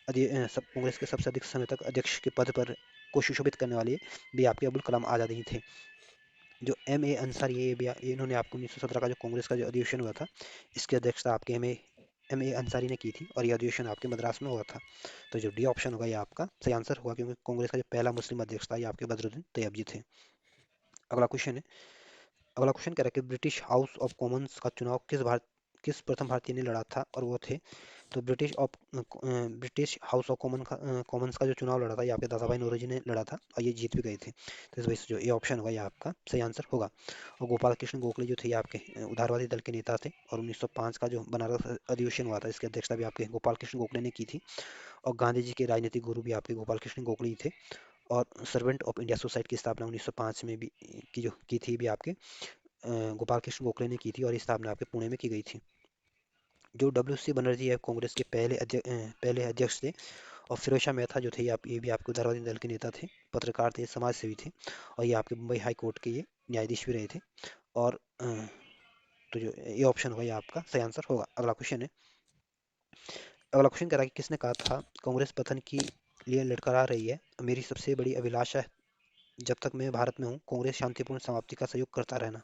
Speaker 1: कांग्रेस के सबसे अधिक समय तक अध्यक्ष के पद पर को सुशोभित करने वाले भी आपके अबुल कलाम आज़ाद ही थे। जो एम ए अंसारी है इन्होंने आपको 1917 का जो कांग्रेस का जो अधिवेशन हुआ था इसकी अध्यक्षता आपके एम ए अंसारी ने की थी और यह अधिवेशन आपके मद्रास में हुआ था। तो जो डी ऑप्शन होगा ये आपका सही आंसर होगा क्योंकि कांग्रेस का जो पहला मुस्लिम अध्यक्ष था ये आपके बदरुद्दीन तैयब जी थे। अगला क्वेश्चन है। अगला क्वेश्चन कह रहा है कि ब्रिटिश हाउस ऑफ कॉमन्स का चुनाव किस प्रथम भारतीय ने लड़ा था और वो थे। तो ब्रिटिश हाउस ऑफ कॉमन्स का जो चुनाव लड़ा था ये आपके दादा भाई नौरोजी ने लड़ा था और ये जीत भी गए थे। तो इस वजह से जो ये ऑप्शन होगा ये आपका सही आंसर होगा। और गोपाल कृष्ण गोखले जो थे ये आपके उदारवादी दल के नेता थे और 1905 का जो बनारस अधिवेशन हुआ था इसकी अध्यक्षता भी आपके गोपाल कृष्ण गोखले ने की थी। और गांधी जी के राजनीतिक गुरु भी आपके गोपाल कृष्ण गोखले ही थे। और सर्वेंट ऑफ इंडिया सोसाइटी की स्थापना 1905 में भी की थी भी आपके गोपाल कृष्ण गोखले ने की थी और इस स्थापना आपके पुणे में की गई थी। जो डब्ल्यू सी बनर्जी है कांग्रेस के पहले अध्यक्ष थे और फिरोज शाह मेहता जो थे ये भी आपके उदारवादी दल के नेता थे, पत्रकार थे, समाज सेवी थे, और ये आपके मुंबई हाई कोर्ट के ये न्यायाधीश भी रहे थे। और तो जो ये ऑप्शन होगा ये आपका सही आंसर होगा। अगला क्वेश्चन है, अगला क्वेश्चन कह रहा है कि किसने कहा था कांग्रेस पतन की लिए लड़खड़ा रही है, मेरी सबसे बड़ी अभिलाषा है जब तक मैं भारत में हूँ कांग्रेस शांतिपूर्ण समाप्ति का सहयोग करता रहना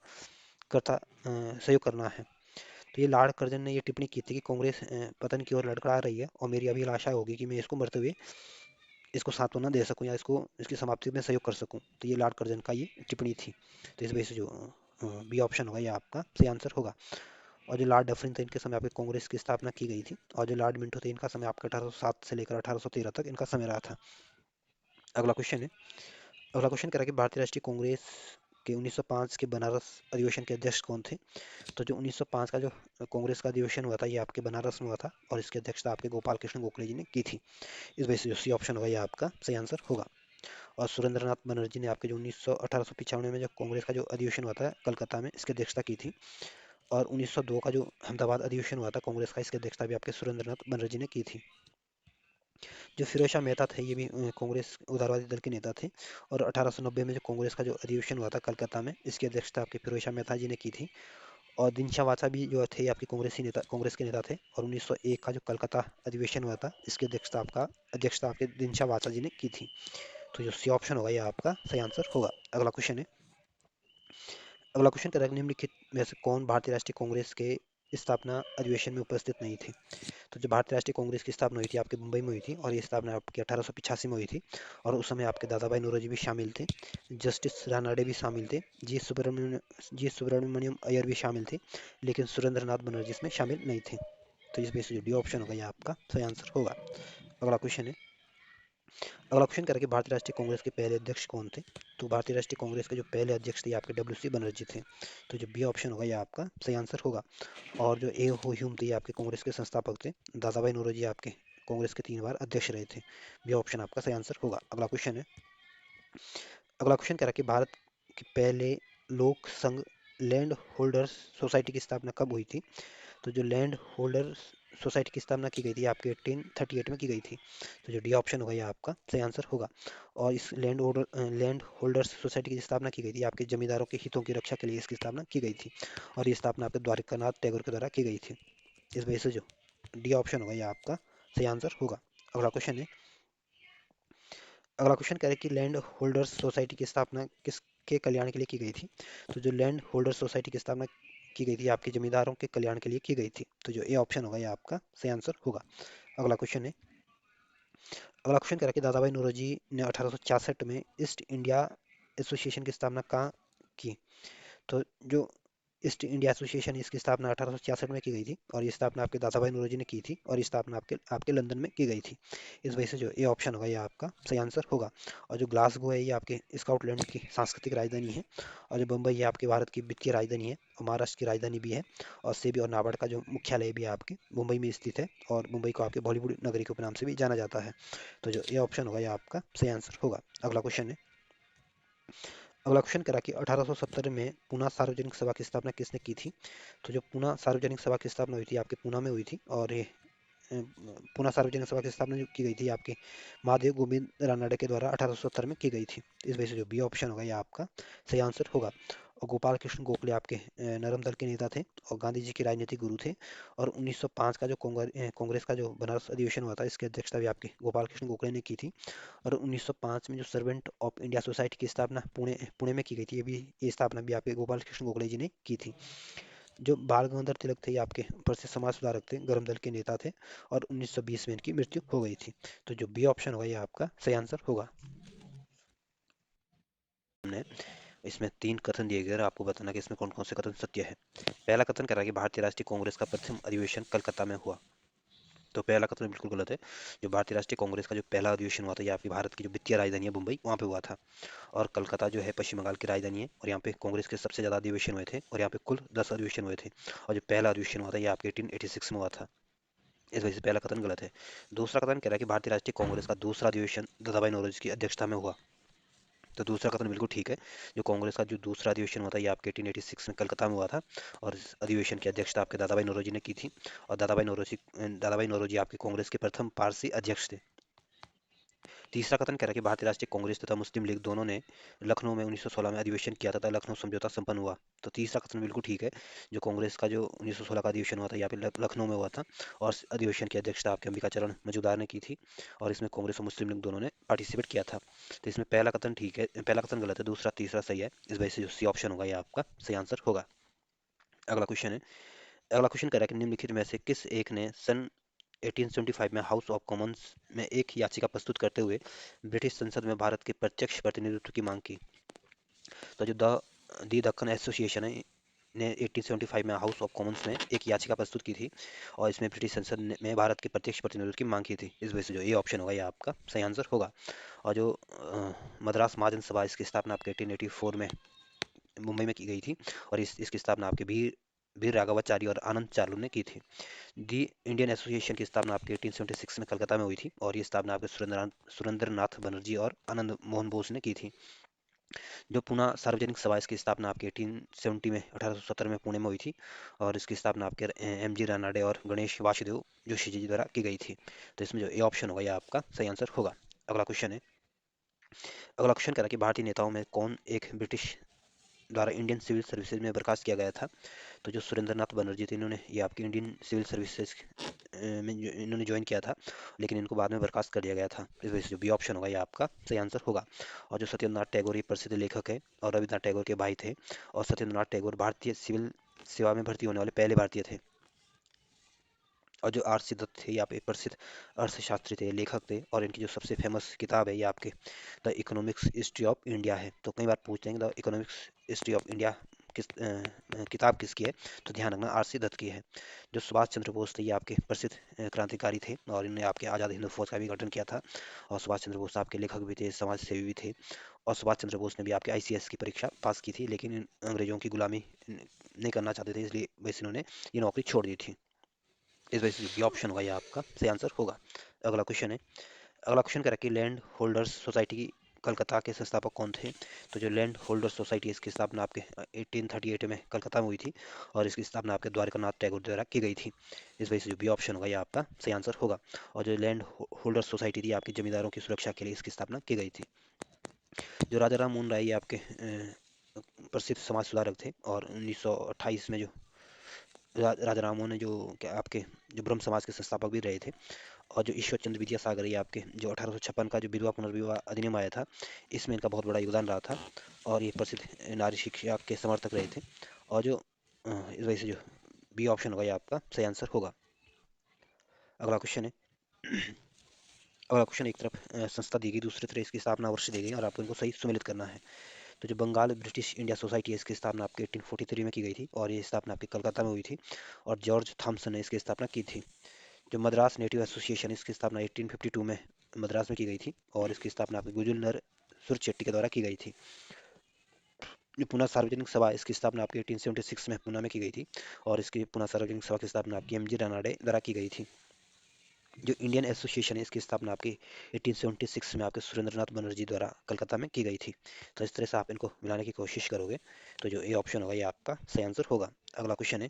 Speaker 1: करता सहयोग करना है। तो ये लॉर्ड कर्जन ने ये टिप्पणी की थी कि कांग्रेस पतन की ओर लड़खड़ा रही है और मेरी अभिलाषा होगी कि मैं इसको मरते हुए इसको सांत्वना दे सकूं या इसको इसकी समाप्ति में सहयोग कर सकूं। तो ये लॉर्ड कर्जन का ये टिप्पणी थी। तो इस वजह से जो बी ऑप्शन होगा ये आपका सही आंसर होगा। और जो लॉर्ड डफरिन थे इनके समय आपके कांग्रेस की स्थापना की गई थी, और जो लॉर्ड मिंटो थे इनका समय आपका 1807 से लेकर 1813 तक इनका समय रहा था। अगला क्वेश्चन है, अगला क्वेश्चन कह रहा है कि भारतीय राष्ट्रीय कांग्रेस के 1905 के बनारस अधिवेशन के अध्यक्ष कौन थे। तो जो 1905 का जो कांग्रेस का अधिवेशन हुआ था ये आपके बनारस में हुआ था, और इसकी अध्यक्षता आपके गोपाल कृष्ण गोखले जी ने की थी। इस वजह से जो सी ऑप्शन होगा ये आपका सही आंसर होगा। और सुरेंद्रनाथ बनर्जी ने आपके जो 1895 में जो कांग्रेस का जो अधिवेशन हुआ था कलकत्ता में इसकी अध्यक्षता की थी। और 1902 का जो अहमदाबाद अधिवेशन हुआ था कांग्रेस का इसकी अध्यक्षता भी आपके सुरेंद्रनाथ बनर्जी ने की थी। जो फिरोज शाह मेहता थे ये भी कांग्रेस उदारवादी दल के नेता थे। और 1890 में जो कांग्रेस का जो अधिवेशन हुआ था कलकत्ता में इसकी अध्यक्षता आपके फिरोज शाह मेहता जी ने की थी। और दिनशा वाचा भी जो थे आपके कांग्रेस के नेता थे। और 1901 का जो कलकत्ता अधिवेशन हुआ था इसकी अध्यक्षता आपके दिनशा वाचा जी ने की थी। तो जो सी ऑप्शन होगा ये आपका सही आंसर होगा। अगला क्वेश्चन है, अगला क्वेश्चन करेक्ट निम्नलिखित में से कौन भारतीय राष्ट्रीय कांग्रेस के स्थापना अधिवेशन में उपस्थित नहीं थे। तो जो भारतीय राष्ट्रीय कांग्रेस की स्थापना हुई थी आपके मुंबई में हुई थी, और ये स्थापना आपके 1885 में हुई थी। और उस समय आपके दादा भाई नौरोजी भी शामिल थे, जस्टिस रानाडे भी शामिल थे, जी सुब्रमण्यम अय्यर भी शामिल थे, लेकिन सुरेंद्र नाथ बनर्जी इसमें शामिल नहीं थे। तो इस बेस से जो डी ऑप्शन होगा ये आपका सही आंसर होगा। अगला क्वेश्चन है, अगला क्वेश्चन करें कि भारतीय राष्ट्रीय कांग्रेस के पहले अध्यक्ष कौन थे। तो भारतीय राष्ट्रीय कांग्रेस के जो पहले अध्यक्ष थे ये आपके डब्ल्यू सी बनर्जी थे। तो जो बी ऑप्शन होगा ये आपका सही आंसर होगा। और जो ए हो ह्यूम थे ये आपके कांग्रेस के संस्थापक थे। दादा भाई नौरोजी आपके कांग्रेस के 3 बार अध्यक्ष रहे थे। बी ऑप्शन आपका सही आंसर होगा। अगला क्वेश्चन है, अगला क्वेश्चन कह रहा है कि भारत के पहले लोक संघ लैंड होल्डर्स सोसाइटी की स्थापना कब हुई थी। तो जो लैंड होल्डर्स सोसाइटी की स्थापना की गई थी आपके 1838 में की गई थी। तो जो डी ऑप्शन होगा ये आपका सही आंसर होगा। और इस लैंड होल्डर्स सोसाइटी की स्थापना की गई थी आपके जमींदारों के हितों की रक्षा के लिए इसकी स्थापना की गई थी। और ये स्थापना आपके द्वारकानाथ टैगोर के द्वारा की गई थी। इस वजह से जो डी ऑप्शन होगा ये आपका सही आंसर होगा। अगला क्वेश्चन है, अगला क्वेश्चन कह रहा है कि लैंड होल्डर्स सोसाइटी की स्थापना किसके कल्याण के लिए की गई थी। तो जो लैंड होल्डर्स सोसाइटी की स्थापना की गई थी आपके जमींदारों के कल्याण के लिए की गई थी। तो जो ए ऑप्शन होगा ये आपका सही आंसर होगा। अगला क्वेश्चन है, अगला क्वेश्चन कह रहा है कि दादा भाई नौरोजी ने 1866 में ईस्ट इंडिया एसोसिएशन की स्थापना कहाँ की। तो जो ईस्ट इंडिया एसोसिएशन है इसकी स्थापना 1866 में की गई थी, और ये स्थापना आपके दादा भाई नौरोजी ने की थी, और ये स्थापना आपके आपके लंदन में की गई थी। इस वजह से जो ये ऑप्शन होगा ये आपका सही आंसर होगा। और जो ग्लासगो है ये आपके स्कॉटलैंड की सांस्कृतिक राजधानी है। और जो बम्बई ये आपके भारत की वित्तीय राजधानी है और महाराष्ट्र की राजधानी भी है। और सेबी और नाबार्ड का जो मुख्यालय भी है आपके मुंबई में स्थित है, और मुंबई को आपके बॉलीवुड नगरी के उपनाम से भी जाना जाता है। तो जो ये ऑप्शन होगा ये आपका सही आंसर होगा। अगला क्वेश्चन है, अगला क्वेश्चन करा कि 1870 में पूना सार्वजनिक सभा की स्थापना किसने की थी। तो जो पूना सार्वजनिक सभा की स्थापना हुई थी आपके पूना में हुई थी। और ये पूना सार्वजनिक सभा की स्थापना जो की गई थी आपके महादेव गोविंद रानडे के द्वारा 1870 में की गई थी। इस वजह से जो बी ऑप्शन होगा ये आपका सही आंसर होगा। और गोपाल कृष्ण गोखले आपके नरम दल के नेता थे, और गांधी जी के राजनीतिक गुरु थे। और 1905 का जो कांग्रेस का जो बनारस अधिवेशन हुआ था इसकी अध्यक्षता भी आपके गोपाल कृष्ण गोखले ने की थी। और 1905 में जो सर्वेंट ऑफ इंडिया सोसाइटी की स्थापना पुणे पुणे में की गई थी, ये स्थापना भी आपके गोपाल कृष्ण गोखले जी ने की थी। जो बाल गंगाधर तिलक थे ये आपके प्रसिद्ध समाज सुधारक थे, गरम दल के नेता थे। और 1920 में इनकी मृत्यु हो गई थी। तो जो बी ऑप्शन होगा ये आपका सही आंसर होगा। हमने इसमें 3 कथन दिए गए और आपको बताना कि इसमें कौन कौन से कथन सत्य है। पहला कथन कह रहा है कि भारतीय राष्ट्रीय कांग्रेस का प्रथम अधिवेशन कलकत्ता में हुआ। तो पहला कथन बिल्कुल गलत है। जो भारतीय राष्ट्रीय कांग्रेस का जो पहला अधिवेशन हुआ था ये आपकी भारत की जो वित्तीय राजधानी है मुंबई वहाँ पे हुआ था। और कलकत्ता जो है पश्चिम बंगाल की राजधानी है, और यहाँ पे कांग्रेस के सबसे ज़्यादा अधिवेशन हुए थे, और यहाँ पे कुल 10 अधिवेशन हुए थे। और जो पहला अधिवेशन हुआ था ये आपके 1886 में हुआ था। इस वजह से पहला कथन गलत है। दूसरा कथन कह रहा है कि भारतीय राष्ट्रीय कांग्रेस का दूसरा अधिवेशन दादाभाई नौरोजी की अध्यक्षता में हुआ। तो दूसरा कथन बिल्कुल ठीक है। जो कांग्रेस का जो दूसरा अधिवेशन हुआ था ये आपके 1886 में कलकत्ता में हुआ था। और इस अधिवेशन की अध्यक्षता आपके दादाभाई नौरोजी ने की थी। और दादाभाई नौरोजी आपके कांग्रेस के प्रथम पारसी अध्यक्ष थे। तीसरा कथन कह रहा है कि भारतीय राष्ट्रीय कांग्रेस तथा मुस्लिम लीग दोनों ने लखनऊ में 1916 में अधिवेशन किया तथा लखनऊ समझौता संपन्न हुआ। तो तीसरा कथन बिल्कुल ठीक है। जो कांग्रेस का जो 1916 का अधिवेशन हुआ था यहाँ पे लखनऊ में हुआ था, और इस अधिवेशन की अध्यक्षता आपके अंबिका चरण मजूमदार ने की थी, और इसमें कांग्रेस और मुस्लिम लीग दोनों ने पार्टिसिपेट किया था। तो इसमें पहला कथन ठीक है, पहला कथन गलत है, दूसरा तीसरा सही है। इस वजह से जो सी ऑप्शन होगा ये आपका सही आंसर होगा। अगला क्वेश्चन है, अगला क्वेश्चन कह रहा है कि निम्नलिखित में से किस एक ने सन 1875 में हाउस ऑफ कॉमन्स में एक याचिका प्रस्तुत करते हुए ब्रिटिश संसद में भारत के प्रत्यक्ष प्रतिनिधित्व की मांग की। तो जो दी दक्कन एसोसिएशन है ने 1875 में हाउस ऑफ कॉमन्स में एक याचिका प्रस्तुत की थी, और इसमें ब्रिटिश संसद में भारत के प्रत्यक्ष प्रतिनिधित्व की मांग की थी। इस वजह से जो ये ऑप्शन होगा ये आपका सही आंसर होगा। और जो मद्रास महाजन सभा, इसकी स्थापना आपके 1884 में मुंबई में की गई थी, और इसकी स्थापना आपके वीर राघवाचारी और आनंद चार्लू ने की थी। दी इंडियन एसोसिएशन की स्थापना आपके 1876 में कलकत्ता में हुई थी, और ये स्थापना आपके सुरेंद्रनाथ बनर्जी और आनंद मोहन बोस ने की थी। जो पुणे सार्वजनिक सभा, इसकी स्थापना आपके 1870 में 1870 में पुणे में हुई थी, और इसकी स्थापना आपके एम जी रानाडे और गणेश वासुदेव जोशी जी द्वारा की गई थी। तो इसमें जो ए ऑप्शन होगा यह आपका सही आंसर होगा। अगला क्वेश्चन है, अगला क्वेश्चन कह रहा है कि भारतीय नेताओं में कौन एक ब्रिटिश द्वारा इंडियन सिविल सर्विसेज में बर्खास्त किया गया था। तो जो सुरेंद्रनाथ बनर्जी थे, इन्होंने ये आपकी इंडियन सिविल सर्विसेज में इन्होंने ज्वाइन किया था, लेकिन इनको बाद में बर्खास्त कर दिया गया था। इस वजह से जो बी ऑप्शन होगा ये आपका सही आंसर होगा। और जो सत्येंद्रनाथ टैगोर ये प्रसिद्ध लेखक है और रविन्द्रनाथ टैगोर के भाई थे, और सत्येंद्रनाथ टैगोर भारतीय सिविल सेवा में भर्ती होने वाले पहले भारतीय थे। और जो आर सी दत्त थे, ये आप एक प्रसिद्ध अर्थशास्त्री थे, लेखक थे, और इनकी जो सबसे फेमस किताब है ये आपके the economics history of India है। तो कई बार पूछते हैं कि the economics history of India किताब किसकी है, तो ध्यान रखना आर सी दत्त की है। जो सुभाष चंद्र बोस थे, ये आपके प्रसिद्ध क्रांतिकारी थे, और इन्होंने आपके आज़ाद हिंद फौज का भी गठन किया था। और सुभाष चंद्र बोस आपके लेखक भी थे, समाज सेवी भी थे। और सुभाष चंद्र बोस ने भी आपके आईसीएस की परीक्षा पास की थी, लेकिन अंग्रेजों की गुलामी नहीं करना चाहते थे, इसलिए वैसे इन्होंने ये नौकरी छोड़ दी थी। इस वजह से जो बी ऑप्शन होगा ये आपका सही आंसर होगा। अगला क्वेश्चन है, अगला क्वेश्चन कह रहा है कि लैंड होल्डर्स सोसाइटी की कलकत्ता के संस्थापक कौन थे। तो जो लैंड होल्डर्स सोसाइटी, इसकी स्थापना आपके 1838 में कलकत्ता में हुई थी, और इसकी स्थापना आपके द्वारकानाथ टैगोर द्वारा की गई थी। इस वजह से जो बी ऑप्शन होगा ये आपका सही आंसर होगा। और जो लैंड होल्डर्स सोसाइटी थी, आपकी जमींदारों की सुरक्षा के लिए इसकी स्थापना की गई थी। जो राजा राम मोहन राय, ये आपके प्रसिद्ध समाज सुधारक थे, और 1928 में जो राजा राम मोहन ने जो क्या आपके जो ब्रह्म समाज के संस्थापक भी रहे थे। और जो ईश्वर चंद्र विद्यासागर, ये आपके जो 1856 का जो विधवा पुनर्विवाह अधिनियम आया था, इसमें इनका बहुत बड़ा योगदान रहा था, और ये प्रसिद्ध नारी शिक्षा के समर्थक रहे थे। और जो इस वजह से जो बी ऑप्शन होगा ये आपका सही आंसर होगा। अगला क्वेश्चन है, अगला क्वेश्चन एक तरफ संस्था दी गई, दूसरी तरफ इसकी स्थापना वर्ष दी गई, और आपको इनको सही सुमेलित करना है। तो जो बंगाल ब्रिटिश इंडिया सोसाइटी है, इसकी स्थापना आपके 1843 में की गई थी, और ये स्थापना आपकी कलकत्ता में हुई थी, और जॉर्ज थॉमसन ने इसकी स्थापना की थी। जो मद्रास नेटिव एसोसिएशन, इसकी स्थापना 1852 में मद्रास में की गई थी, और इसकी स्थापना आपके गुजुलनर सुरचेट्टी के द्वारा की गई थी। जो पुणे सार्वजनिक सभा, इसकी स्थापना आपके 1876 में पुणे में की गई थी, और इसकी पुणे सार्वजनिक सभा की स्थापना आपकी एम जी रानाडे द्वारा की गई थी। जो इंडियन एसोसिएशन है, इसकी स्थापना आपकी 1876 में आपके सुरेंद्रनाथ बनर्जी द्वारा कलकत्ता में की गई थी। तो इस तरह से आप इनको मिलाने की कोशिश करोगे, तो जो ए ऑप्शन होगा ये आपका सही आंसर होगा। अगला क्वेश्चन है,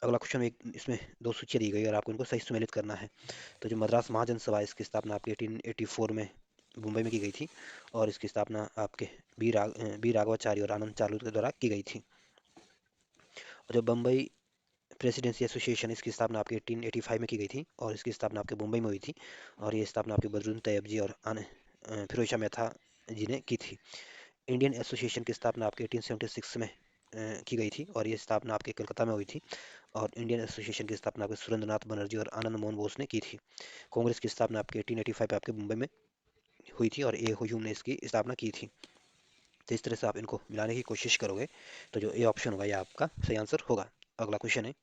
Speaker 1: अगला क्वेश्चन में इसमें दो सूचियाँ दी गई और आपको इनको सही सुमेलित करना है। तो जो मद्रास महाजन सभा, इसकी स्थापना आपकी 1884 में मुंबई में की गई थी, और इसकी स्थापना आपके बी राघवाचारी और आनंद चार्लू के द्वारा की गई थी। और जो बम्बई प्रेसिडेंसी एसोसिएशन, इसकी स्थापना आपके 1885 में की गई थी, और इसकी स्थापना आपके मुंबई में हुई थी, और ये स्थापना आपके बदरुद्दीन तैयब जी और फिरोज शाह मेहता जी ने की थी। इंडियन एसोसिएशन की स्थापना आपके 1876 में की गई थी, और ये स्थापना आपके कलकत्ता में हुई थी, और इंडियन एसोसिएशन की स्थापना आपके सुरेंद्रनाथ बनर्जी और आनंद मोहन बोस ने की थी। कांग्रेस की स्थापना आपके 1885 पे आपके मुंबई में हुई थी, और ए हुजूम ने इसकी स्थापना की थी। तो इस तरह से आप इनको मिलाने की कोशिश करोगे, तो जो ए ऑप्शन होगा ये आपका सही आंसर होगा। अगला क्वेश्चन है,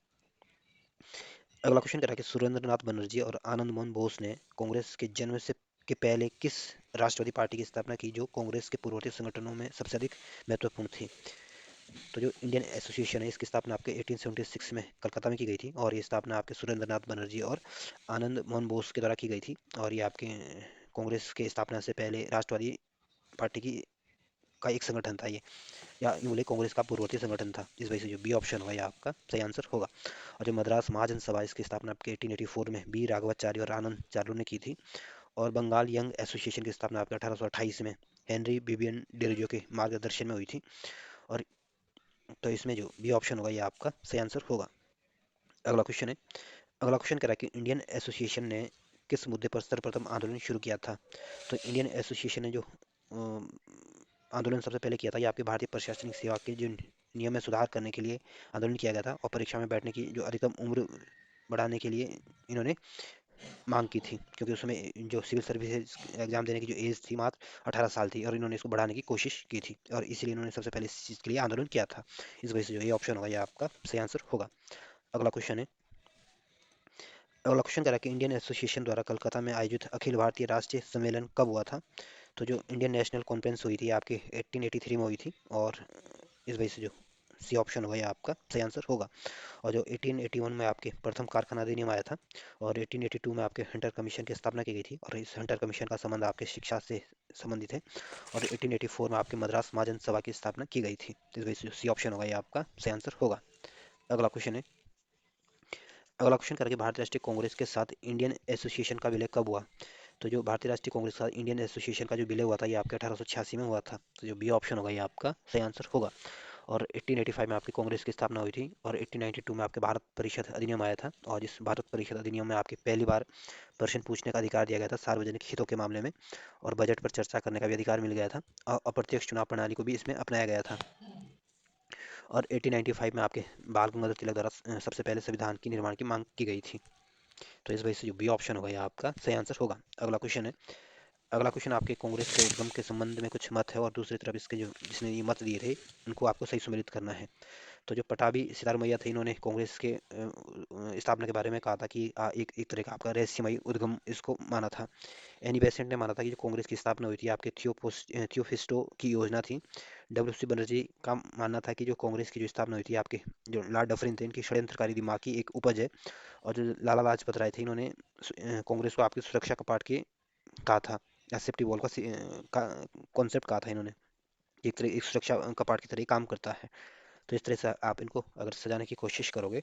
Speaker 1: अगला क्वेश्चन कह रहा है कि सुरेंद्रनाथ बनर्जी और आनंद मोहन बोस ने कांग्रेस के जन्म से के पहले किस राष्ट्रवादी पार्टी की स्थापना की, जो कांग्रेस के पूर्ववर्ती संगठनों में सबसे अधिक महत्वपूर्ण थी। तो जो इंडियन एसोसिएशन है, इसकी स्थापना आपके 1876 में कलकत्ता में की गई थी, और ये स्थापना आपके सुरेंद्रनाथ बनर्जी और आनंद मोहन बोस के द्वारा की गई थी, और ये आपके कांग्रेस के स्थापना से पहले राष्ट्रवादी पार्टी की का एक संगठन था ये, या यूं बोले कांग्रेस का पूर्ववर्ती संगठन था। इस वजह से जो बी ऑप्शन होगा ये आपका सही आंसर होगा। और जो मद्रास महाजन सभा, इसकी स्थापना आपके 1884 में बी राघवाचार्य और आनंद चार्लू ने की थी, और बंगाल यंग एसोसिएशन की स्थापना आपके 1828 में हेनरी बिबियन डिरोजियो के मार्गदर्शन में हुई थी। और तो इसमें जो बी ऑप्शन होगा ये आपका सही आंसर होगा। अगला क्वेश्चन है, अगला क्वेश्चन कह रहा है कि इंडियन एसोसिएशन ने किस मुद्दे पर सर्वप्रथम आंदोलन शुरू किया था। तो इंडियन एसोसिएशन ने जो आंदोलन सबसे पहले किया था, ये आपकी भारतीय प्रशासनिक सेवा के जो नियम में सुधार करने के लिए आंदोलन किया गया था, और परीक्षा में बैठने की जो अधिकतम उम्र बढ़ाने के लिए इन्होंने मांग की थी, क्योंकि उसमें जो सिविल सर्विसेज एग्जाम देने की जो एज थी मात्र 18 साल थी, और इन्होंने इसको बढ़ाने की कोशिश की थी, और इसीलिए इन्होंने सबसे पहले इस चीज़ के लिए आंदोलन किया था। इस वजह से जो ये ऑप्शन होगा ये आपका सही आंसर होगा। अगला क्वेश्चन है, अगला क्वेश्चन कह रहा है कि इंडियन एसोसिएशन द्वारा कलकत्ता में आयोजित अखिल भारतीय राष्ट्रीय सम्मेलन कब हुआ था। तो जो इंडियन नेशनल कॉन्फ्रेंस हुई थी आपके 1883 में हुई थी, और इस वजह से जो सी ऑप्शन होगा ये आपका सही आंसर होगा। और जो 1881 में आपके प्रथम कारखाना अधिनियम आया था, और 1882 में आपके हंटर कमीशन की स्थापना की गई थी, और इस हंटर कमीशन का संबंध आपके शिक्षा से संबंधित है। और 1884 में आपके मद्रास महाजन सभा की स्थापना की गई थी। इस वजह से सी ऑप्शन होगा ये आपका सही आंसर होगा। अगला क्वेश्चन है, अगला क्वेश्चन करके भारतीय राष्ट्रीय कांग्रेस के साथ इंडियन एसोसिएशन का विलय कब हुआ। तो जो भारतीय राष्ट्रीय कांग्रेस के साथ इंडियन एसोसिएशन का जो विलय हुआ था ये आपके 1886 में हुआ था। तो जो बी ऑप्शन होगा ये आपका सही आंसर होगा। और 1885 में आपकी कांग्रेस की स्थापना हुई थी, और 1892 में आपके भारत परिषद अधिनियम आया था, और इस भारत परिषद अधिनियम में आपके पहली बार प्रश्न पूछने का अधिकार दिया गया था सार्वजनिक हितों के मामले में, और बजट पर चर्चा करने का भी अधिकार मिल गया था, और अप्रत्यक्ष चुनाव प्रणाली को भी इसमें अपनाया गया था। और 1895 में आपके बाल गंगाधर तिलक द्वारा सबसे पहले संविधान की निर्माण की मांग की गई थी। तो इस वजह से जो बी ऑप्शन होगा ये आपका सही आंसर होगा। अगला क्वेश्चन है, अगला क्वेश्चन आपके कांग्रेस के उद्गम के संबंध में कुछ मत है, और दूसरी तरफ इसके जो जिसने ये मत दिए थे उनको आपको सही सम्मिलित करना है। तो जो पटाभी सितार मैया थे, इन्होंने कांग्रेस के स्थापना के बारे में कहा था कि एक तरह का आपका रहस्यमयी उद्गम इसको माना था। एनी बेसेंट ने माना था कि जो कांग्रेस की स्थापना हुई थी आपके थियोफिस्टो की योजना थी। डब्ल्यू सी बनर्जी का मानना था कि जो कांग्रेस की जो स्थापना हुई थी आपके जो लॉर्ड डफरिन थे, इनकी षड्यंत्रकारी दिमाग की एक उपज है। और जो लाला लाजपत राय थे, इन्होंने कांग्रेस को आपकी सुरक्षा कपाट के कहा था, या सेफ्टी वॉल का कॉन्सेप्ट कहा था इन्होंने, एक तरह एक सुरक्षा कपाट की तरह ही काम करता है। तो इस तरह से आप इनको अगर सजाने की कोशिश करोगे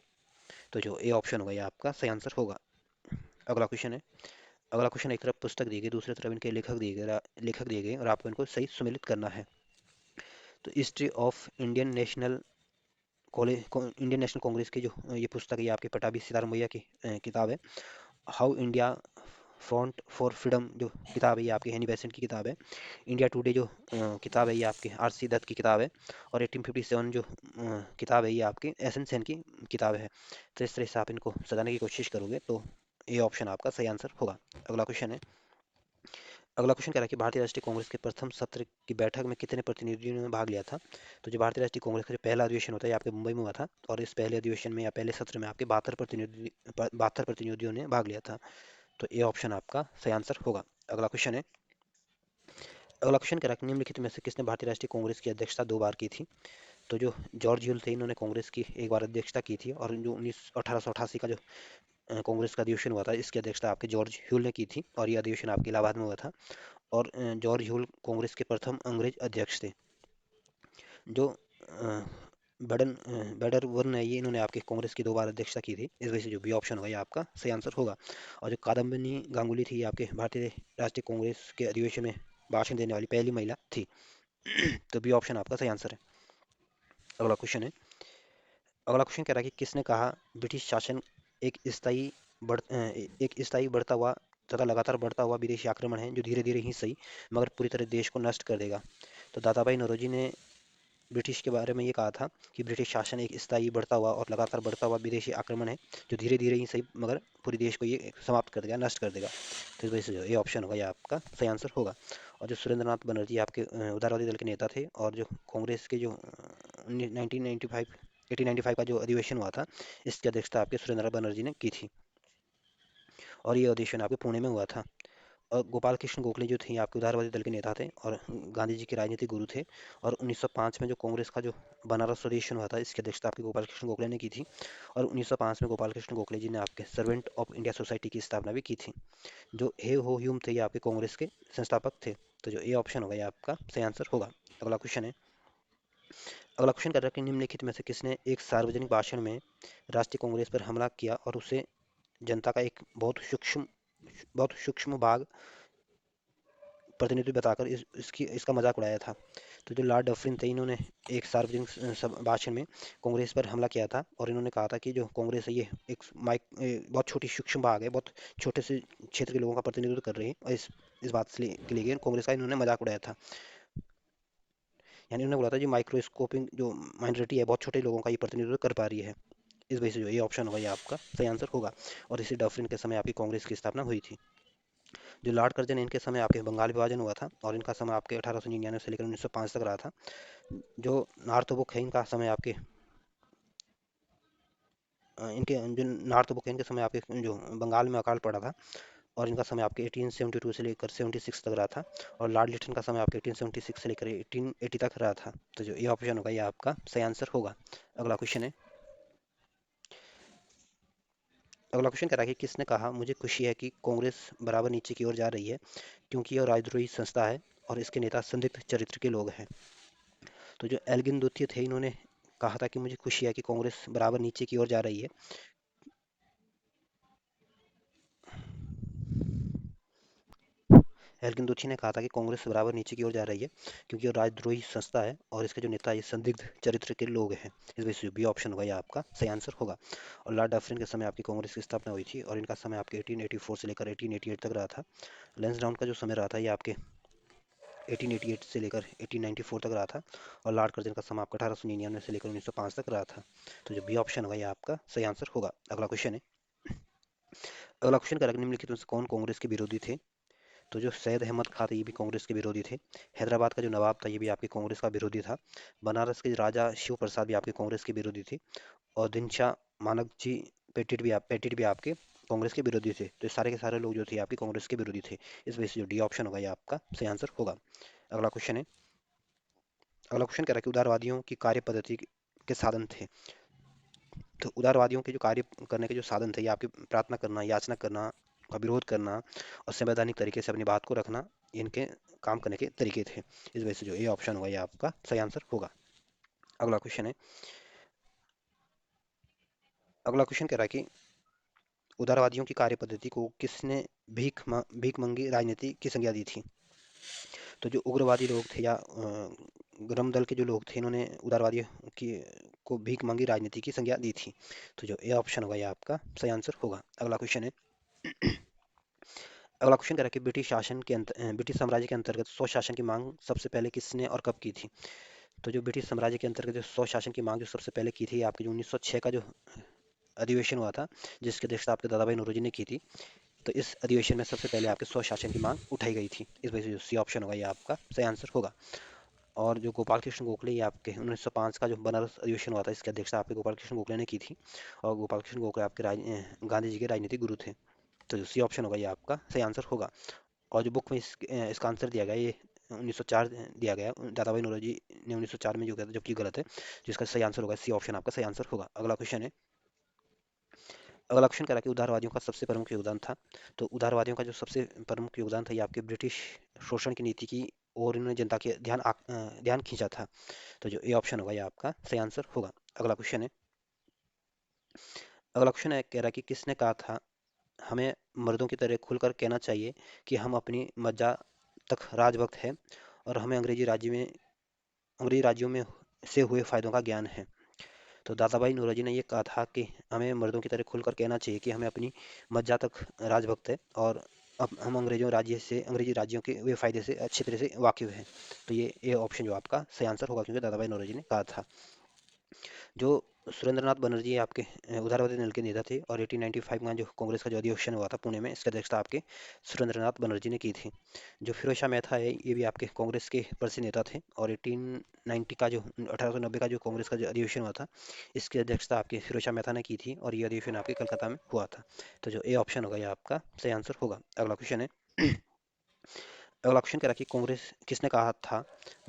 Speaker 1: तो जो ए ऑप्शन होगा ये आपका सही आंसर होगा। अगला क्वेश्चन है, अगला क्वेश्चन एक तरफ पुस्तक दी गई, दूसरी तरफ इनके लेखक दिए गए, और आपको इनको सही सम्मिलित करना है। तो history of Indian national Congress की जो ये पुस्तक है, ये आपके पटाभी सीताराम भैया की किताब है। How India front for freedom जो किताब है ये आपकी हैनी बेसेंट की किताब है। इंडिया टुडे जो किताब है ये आपके आर सी दत्त की किताब है। और 1857 जो किताब है ये आपकी एस एन सेन की किताब है। तो इस तरह से आप इनको सजाने की कोशिश करोगे तो ये ऑप्शन आपका सही आंसर होगा। अगला क्वेश्चन है, अगला क्वेश्चन कह रहा है कि भारतीय राष्ट्रीय कांग्रेस के प्रथम सत्र की बैठक में कितने प्रतिनिधियों ने भाग लिया था। तो जो भारतीय राष्ट्रीय कांग्रेस का जो पहला अधिवेशन होता है ये आपके मुंबई में हुआ था, और इस पहले अधिवेशन में या पहले सत्र में आपके 72 प्रतिनिधियों ने भाग लिया था। तो ए ऑप्शन आपका सही आंसर होगा। अगला क्वेश्चन है, अगला क्वेश्चन कह रहा है कि निम्नलिखित में से किसने भारतीय राष्ट्रीय कांग्रेस की अध्यक्षता 2 बार की थी। तो जो जॉर्ज ह्यूल थे, इन्होंने कांग्रेस की एक बार अध्यक्षता की थी, और जो 1888 का जो कांग्रेस का अधिवेशन हुआ था इसकी अध्यक्षता आपके जॉर्ज ह्यूल ने की थी, और ये अधिवेशन आपके इलाहाबाद में हुआ था। और जॉर्ज ह्यूल कांग्रेस के प्रथम अंग्रेज अध्यक्ष थे। जो बेडर वर्न है, ये इन्होंने आपके कांग्रेस की 2 बार अध्यक्षता की थी। इस वजह से जो बी ऑप्शन होगा ये आपका सही आंसर होगा। और जो कादम्बिनी गांगुली थी, ये आपके भारतीय राष्ट्रीय कांग्रेस के अधिवेशन में भाषण देने वाली पहली महिला थी। तो बी ऑप्शन आपका सही आंसर है। अगला क्वेश्चन है, अगला क्वेश्चन कह रहा है कि किसने कहा ब्रिटिश शासन एक स्थायी बढ़ता हुआ तथा लगातार बढ़ता हुआ विदेशी आक्रमण है, जो धीरे धीरे ही सही मगर पूरी तरह देश को नष्ट कर देगा। तो दादा भाई नौरोजी ने ब्रिटिश के बारे में ये कहा था कि ब्रिटिश शासन एक स्थायी बढ़ता हुआ और लगातार बढ़ता हुआ विदेशी आक्रमण है, जो धीरे धीरे ही सही मगर पूरी देश को ये समाप्त कर देगा, नष्ट कर देगा। तो इस वजह से जो ये ऑप्शन होगा ये आपका सही आंसर होगा। और जो सुरेंद्र नाथ बनर्जी आपके उदारवादी दल के नेता थे, और जो कांग्रेस के जो 1995 1895 का जो अधिवेशन हुआ था इसकी अध्यक्षता आपके सुरेंद्र बनर्जी ने की थी, और ये अधिवेशन आपके पुणे में हुआ था। और गोपाल कृष्ण गोखले जो थे आपके उदारवादी दल के नेता थे, और गांधी जी के राजनीतिक गुरु थे। और 1905 में जो कांग्रेस का जो बनारस अधिवेशन हुआ था इसकी अध्यक्षता आपके गोपाल कृष्ण गोखले ने की थी। और 1905 में गोपाल कृष्ण गोखले जी ने आपके सर्वेंट ऑफ इंडिया सोसाइटी की स्थापना भी की थी। जो हे हो ह्यूम थे ये आपके कांग्रेस के संस्थापक थे। तो जो ए ऑप्शन होगा ये आपका सही आंसर होगा। अगला क्वेश्चन है, अगला क्वेश्चन कर रहा है कि निम्नलिखित में से किसने एक सार्वजनिक भाषण में राष्ट्रीय कांग्रेस पर हमला किया, और उसे जनता का एक बहुत सूक्ष्म भाग प्रतिनिधि बताकर इसकी इसका मजाक उड़ाया था। तो जो लॉर्ड डफरिन थे, इन्होंने एक सार्वजनिक भाषण में कांग्रेस पर हमला किया था और इन्होंने कहा था कि जो कांग्रेस है ये एक बहुत छोटी सूक्ष्म भाग है, बहुत छोटे से क्षेत्र के लोगों का प्रतिनिधित्व कर रही है, और इस बात से के लिए कांग्रेस का इन्होंने मजाक उड़ाया था। यानी उन्होंने बोला था जो माइक्रोस्कोपिंग जो माइनॉरिटी है, बहुत छोटे लोगों का ये प्रतिनिधित्व कर पा रही है। इस वजह से जो ये ऑप्शन होगा ये आपका सही आंसर होगा। और इसी डफरिन के समय आपकी कांग्रेस की स्थापना हुई थी। जो लॉर्ड कर्जन, इनके समय आपके बंगाल विभाजन हुआ था और इनका समय आपके 1899 से लेकर 1905 तक रहा था। जो नॉर्थ बुक है, इनका समय आपके इनके जो नॉर्थ बुक है, इनके समय आपके जो बंगाल में अकाल पड़ा था, और इनका समय आपके 1872 से लेकर 76 तक रहा था। और लॉर्ड लिटन का समय आपके 1876 से लेकर 1880 तक रहा था। तो जो ये ऑप्शन होगा ये आपका सही आंसर होगा। अगला क्वेश्चन है। अगला क्वेश्चन कह रहा है कि किसने कहा मुझे खुशी है कि कांग्रेस बराबर नीचे की ओर जा रही है, क्योंकि यह राजद्रोही संस्था है और इसके नेता संदिग्ध चरित्र के लोग हैं। तो जो एल्गिन द्वितीय थे, इन्होंने कहा था कि मुझे खुशी है कि कांग्रेस बराबर नीचे की ओर जा रही है। एल्गिन द्वितीय ने कहा था कि कांग्रेस बराबर नीचे की ओर जा रही है, क्योंकि यह राजद्रोही संस्था है और इसके जो नेता ये संदिग्ध चरित्र के लोग हैं। इस वजह से बी ऑप्शन होगा ये आपका सही आंसर होगा। और लॉर्ड डफरिन के समय आपकी कांग्रेस की स्थापना हुई थी और इनका समय आपके 1884 से लेकर 1888 तक रहा था। लेंसडाउन का जो समय रहा था ये आपके 1888 से लेकर 1894 तक रहा था। और लॉर्ड कर्जन का समय आपका 1899 से लेकर 1905 तक रहा था। तो जो बी ऑप्शन होगा ये आपका सही आंसर होगा। अगला क्वेश्चन है। अगला क्वेश्चन का निम्नलिखित में से कौन कांग्रेस के विरोधी थे? तो जो सैयद अहमद खां थे, ये भी कांग्रेस के विरोधी थे। हैदराबाद का जो नवाब था, ये भी आपके कांग्रेस का विरोधी था। बनारस के राजा शिव प्रसाद भी आपके कांग्रेस के विरोधी थे। और दिनशा मानक जी पेटिट भी आपके कांग्रेस के विरोधी थे। तो ये सारे के सारे लोग जो थे आपके कांग्रेस के विरोधी थे। इस वजह से जो डी ऑप्शन होगा ये आपका सही आंसर होगा। अगला क्वेश्चन है। अगला क्वेश्चन कह रहा है कि उदारवादियों की कार्य पद्धति के साधन थे। तो उदारवादियों के जो कार्य करने के जो साधन थे, ये आपके प्रार्थना करना, याचना करना, का विरोध करना और संवैधानिक तरीके से अपनी बात को रखना, ये इनके काम करने के तरीके थे। इस वजह से जो ये ऑप्शन होगा ये आपका सही आंसर होगा। अगला क्वेश्चन है। अगला क्वेश्चन कह रहा है कि उदारवादियों की कार्य पद्धति को किसने भीख मंगी राजनीति की संज्ञा दी थी? तो जो उग्रवादी लोग थे या गरम दल के जो लोग थे, इन्होंने उदारवादी की को भीख मंगी राजनीति की संज्ञा दी थी। तो जो ए ऑप्शन होगा ये आपका सही आंसर होगा। अगला क्वेश्चन है। अगला क्वेश्चन कह रहा है कि ब्रिटिश साम्राज्य के अंतर्गत स्वशासन की मांग सबसे पहले किसने और कब की थी? तो जो ब्रिटिश साम्राज्य के अंतर्गत जो स्वशासन की मांग जो सबसे पहले की थी, आपकी जो 1906 का जो अधिवेशन हुआ था, जिसकी अध्यक्षता आपके दादा भाई नौरोजी ने की थी। तो इस अधिवेशन में सबसे पहले आपके स्वशासन की मांग उठाई गई थी। इस वजह से जो सी ऑप्शन होगा ये आपका सही आंसर होगा। और जो गोपाल कृष्ण गोखले, ये आपके 1905 का जो बनारस अधिवेशन हुआ था, इसकी अध्यक्षता आपके गोपाल कृष्ण गोखले ने की थी। और गोपाल कृष्ण गोखले आपके गांधी जी के राजनीतिक गुरु थे। तो जो सी ऑप्शन होगा ये आपका सही आंसर होगा। और जो बुक में इसका आंसर दिया गया ये 1904 दिया गया, दादा भाई नौरोजी ने 1904 में जो किया था, जबकि गलत है। जिसका सही आंसर होगा सी ऑप्शन आपका सही आंसर होगा। अगला क्वेश्चन है। अगला क्वेश्चन करा कि उदारवादियों का सबसे प्रमुख योगदान था। तो उदारवादियों का जो सबसे प्रमुख योगदान था, ये आपके ब्रिटिश शोषण की नीति की और इन्होंने जनता के ध्यान खींचा था। तो जो ए ऑप्शन होगा ये आपका सही आंसर होगा। अगला क्वेश्चन है। अगला क्वेश्चन है, कह रहा है कि किसने कहा था हमें मर्दों की तरह खुलकर कहना चाहिए कि हम अपनी मज्जा तक राजभक्त हैं और हमें अंग्रेजी राज्यों में से हुए फायदों का ज्ञान है। तो दादा भाई नौरोजी ने ये कहा था कि हमें मर्दों की तरह खुलकर कहना चाहिए कि हमें अपनी मज्जा तक राजभक्त है और अब हम अंग्रेजी राज्यों के वे फायदे से अच्छी तरह से वाकिफ हैं। तो ये ऑप्शन जो आपका सही आंसर होगा, क्योंकि दादा भाई नौरोजी ने कहा था। जो सुरेंद्रनाथ बनर्जी आपके उदारवादी दल के नेता थे और 1895 में जो कांग्रेस का जो अधिवेशन हुआ था पुणे में, इसकी अध्यक्षता आपके सुरेंद्रनाथ बनर्जी ने की थी। जो फिरोज शाह मेहता है, ये भी आपके कांग्रेस के प्रसिद्ध नेता थे और 1890 का जो 1890 का जो कांग्रेस का जो अधिवेशन हुआ था, इसकी अध्यक्षता आपके फिरोज शाह मेहता ने की थी और ये अधिवेशन आपके कलकत्ता में हुआ था। तो जो ए ऑप्शन होगा ये आपका सही आंसर होगा। अगला क्वेश्चन है। अगला क्वेश्चन कह रहा है कि कांग्रेस किसने कहा था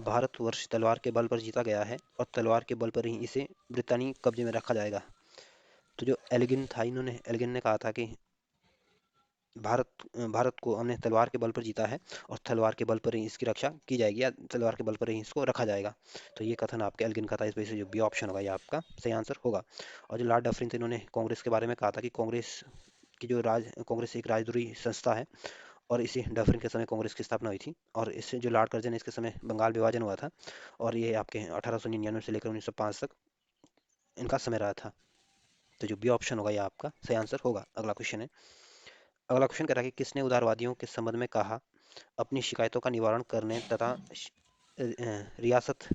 Speaker 1: भारतवर्ष तलवार के बल पर जीता गया है और तलवार के बल पर ही इसे ब्रितानी कब्जे में रखा जाएगा? तो जो एल्गिन ने कहा था कि भारत को हमने तलवार के बल पर जीता है और तलवार के बल पर ही इसकी रक्षा की जाएगी या तलवार के बल पर ही इसको रखा जाएगा। तो ये कथन आपके एल्गिन का था। इस वजह से जो बी ऑप्शन होगा ये आपका सही आंसर होगा। और जो लॉर्ड डफरिन थे, इन्होंने कांग्रेस के बारे में कहा था कि कांग्रेस एक राजद्रोही संस्था है और इसी डफरिन के समय कांग्रेस की स्थापना हुई थी। और इससे जो लॉर्ड कर्जन है, इसके समय बंगाल विभाजन हुआ था। और ये आपके 1899 से लेकर 1905 तक इनका समय रहा था। तो जो बी ऑप्शन होगा ये आपका सही आंसर होगा। अगला क्वेश्चन है। अगला क्वेश्चन कह रहा है कि किसने उदारवादियों के संबंध में कहा अपनी शिकायतों का निवारण करने तथा रियासत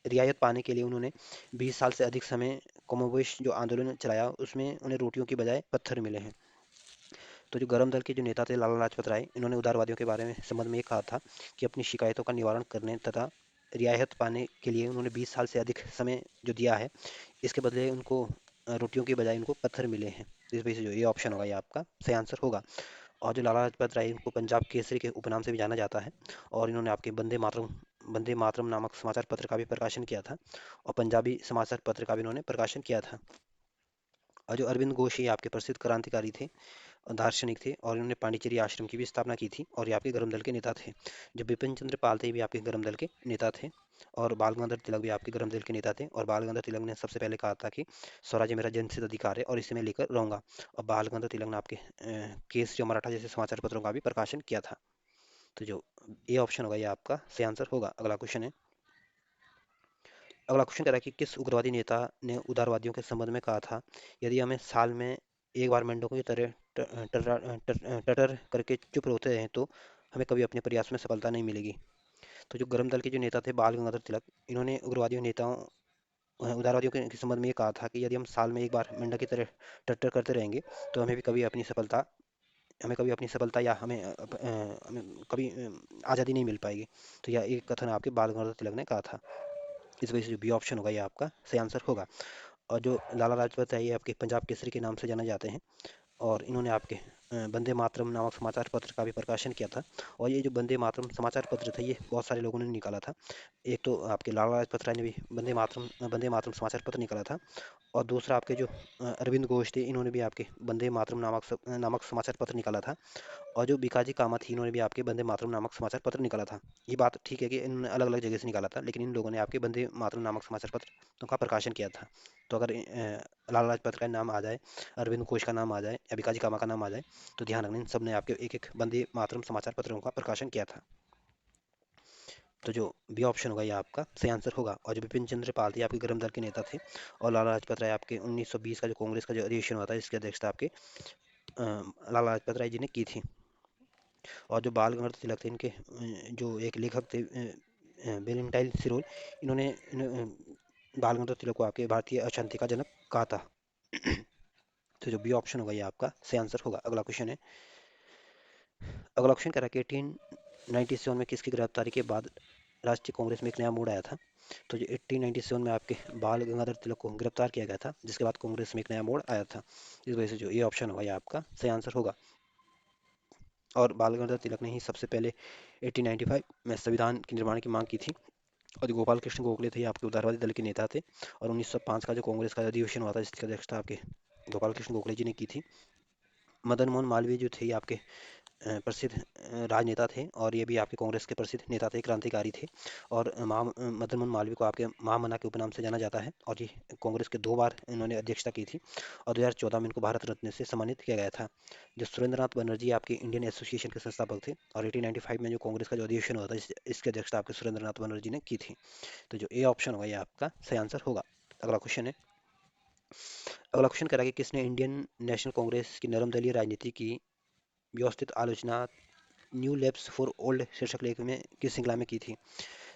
Speaker 1: रियायत पाने के लिए उन्होंने 20 साल से अधिक समय कमोवेश जो आंदोलन चलाया उसमें उन्हें रोटियों की बजाय पत्थर मिले हैं। तो जो गरम दल के जो नेता थे लाला लाजपत राय, इन्होंने उदारवादियों के बारे में संबंध में ये कहा था कि अपनी शिकायतों का निवारण करने तथा रियायत पाने के लिए उन्होंने 20 साल से अधिक समय जो दिया है, इसके बदले उनको रोटियों की बजाय उनको पत्थर मिले हैं। इस वजह से जो ये ऑप्शन होगा ये आपका सही आंसर होगा। और जो लाला लाजपत राय, इनको पंजाब केसरी के उपनाम से भी जाना जाता है। और इन्होंने आपके वंदे मातरम नामक समाचार पत्र का भी प्रकाशन किया था। और पंजाबी समाचार पत्र का भी इन्होंने प्रकाशन किया था। और जो अरविंद घोष, ये आपके प्रसिद्ध क्रांतिकारी थे, दार्शनिक थे, और इन्होंने पांडिचेरी आश्रम की भी स्थापना की थी। और ये आपके गर्म दल के नेता थे। जो बिपिन चंद्र पाल थे, ये भी आपके गर्म दल के नेता थे। और बाल गंगाधर तिलक भी आपके गर्म दल के नेता थे। और बाल गंगाधर तिलक ने सबसे पहले कहा था कि स्वराज्य मेरा जन्मसिद्ध अधिकार है और इसे मैं लेकर रहूंगा। और बाल गंगाधर तिलक ने आपके केस जो मराठा जैसे समाचार पत्रों का भी प्रकाशन किया था। तो जो ए ऑप्शन होगा ये आपका सही आंसर होगा। अगला क्वेश्चन है। अगला क्वेश्चन कह रहा है कि किस उग्रवादी नेता ने उदारवादियों के संबंध में कहा था यदि हमें साल में एक बार मेंढकों की तरह टटर करके चुप होते रहे तो हमें कभी अपने प्रयास में सफलता नहीं मिलेगी। तो जो गरम दल के जो नेता थे बाल गंगाधर तिलक, इन्होंने उग्रवादियों नेताओं उदारवादियों के संबंध में ये कहा था कि यदि हम साल में एक बार मेंढक की तरह टट्टर करते रहेंगे तो हमें कभी अपनी सफलता या हमें कभी आज़ादी नहीं मिल पाएगी। तो यह एक कथन आपके बाल गंगाधर तिलक ने कहा था। इस वजह से जो बी ऑप्शन होगा ये आपका सही आंसर होगा। और जो लाला लाजपत राय, ये आपके पंजाब केसरी के नाम से जाने जाते हैं। और इन्होंने आपके वंदे मातरम नामक समाचार पत्र का भी प्रकाशन किया था। और ये जो वंदे मातरम समाचार पत्र था, ये बहुत सारे लोगों ने निकाला था। एक तो आपके लाला लाजपत राय ने भी वंदे मातरम समाचार पत्र निकाला था। और दूसरा आपके जो अरविंद घोष थे, इन्होंने भी आपके वंदे मातरम नामक समाचार पत्र निकाला था। और जो बीकाजी कामत थी, इन्होंने भी आपके वंदे मातरम नामक समाचार पत्र निकाला था। ये बात ठीक है कि इन्होंने अलग अलग जगह से निकाला था, लेकिन इन लोगों ने आपके वंदे मातरम नामक समाचार पत्र का प्रकाशन किया था। तो अगर लाला लाजपत का नाम आ जाए, अरविंद घोष का नाम आ जाए या बीकाजी कामा का नाम आ जाए, तो ध्यान रखना इन सब ने आपके एक एक वंदे मातरम समाचार पत्रों का प्रकाशन किया था। तो जो बी ऑप्शन होगा ये आपका सही आंसर होगा। और जो बिपिन चंद्र पाल थे आपके गरम दल के नेता थे। और लाला लाजपत राय आपके 1920 का जो कांग्रेस का जो अधिवेशन हुआ था, इसकी अध्यक्षता आपके लाला लाजपत राय जी ने की थी। और जो बाल गंगाधर तिलक थे, इनके जो एक लेखक थे वेलेंटाइन सिरोल, बाल गंगाधर तिलक को आपके भारतीय अशांति का जनक कहा था। तो जो बी ऑप्शन होगा ये आपका सही आंसर होगा। अगला क्वेश्चन है। अगला क्वेश्चन कह रहा है कि 1897 में किसकी गिरफ्तारी के बाद राष्ट्रीय कांग्रेस में एक नया मोड़ आया था। तो जो 1897 में आपके बाल गंगाधर तिलक को गिरफ्तार किया गया था, जिसके बाद कांग्रेस में एक नया मोड़ आया था। इस वजह से जो ये ऑप्शन होगा ये आपका सही आंसर होगा। और बाल गंगाधर तिलक ने ही सबसे पहले 1895 में संविधान के निर्माण की मांग की थी। और जो गोपाल कृष्ण गोखले थे, ये आपके उदारवादी दल के नेता थे। और 1905 का जो कांग्रेस का अधिवेशन हुआ था, जिसकी अध्यक्षता आपके गोपाल कृष्ण गोखले जी ने की थी। मदन मोहन मालवीय जो थे, ये आपके प्रसिद्ध राजनेता थे। और ये भी आपके कांग्रेस के प्रसिद्ध नेता थे, क्रांतिकारी थे। और मदन मोहन मालवीय को आपके महामना के उपनाम से जाना जाता है। और ये कांग्रेस के 2 बार इन्होंने अध्यक्षता की थी। और 2014 में इनको भारत रत्न से सम्मानित किया गया था। जो सुरेंद्रनाथ बनर्जी आपके इंडियन एसोसिएशन के संस्थापक थे। और 1895 में जो कांग्रेस का जो अधिवेशन हुआ था, इसकी अध्यक्षता आपके सुरेंद्रनाथ बनर्जी ने की थी। तो जो ए ऑप्शन होगा ये आपका सही आंसर होगा। अगला क्वेश्चन है। अगला क्वेश्चन कह रहा है कि किसने इंडियन नेशनल कांग्रेस की नरम दलीय राजनीति की व्यवस्थित आलोचना न्यू लेफ्ट फॉर ओल्ड शीर्षक लेख में किस श्रृंखला में की थी।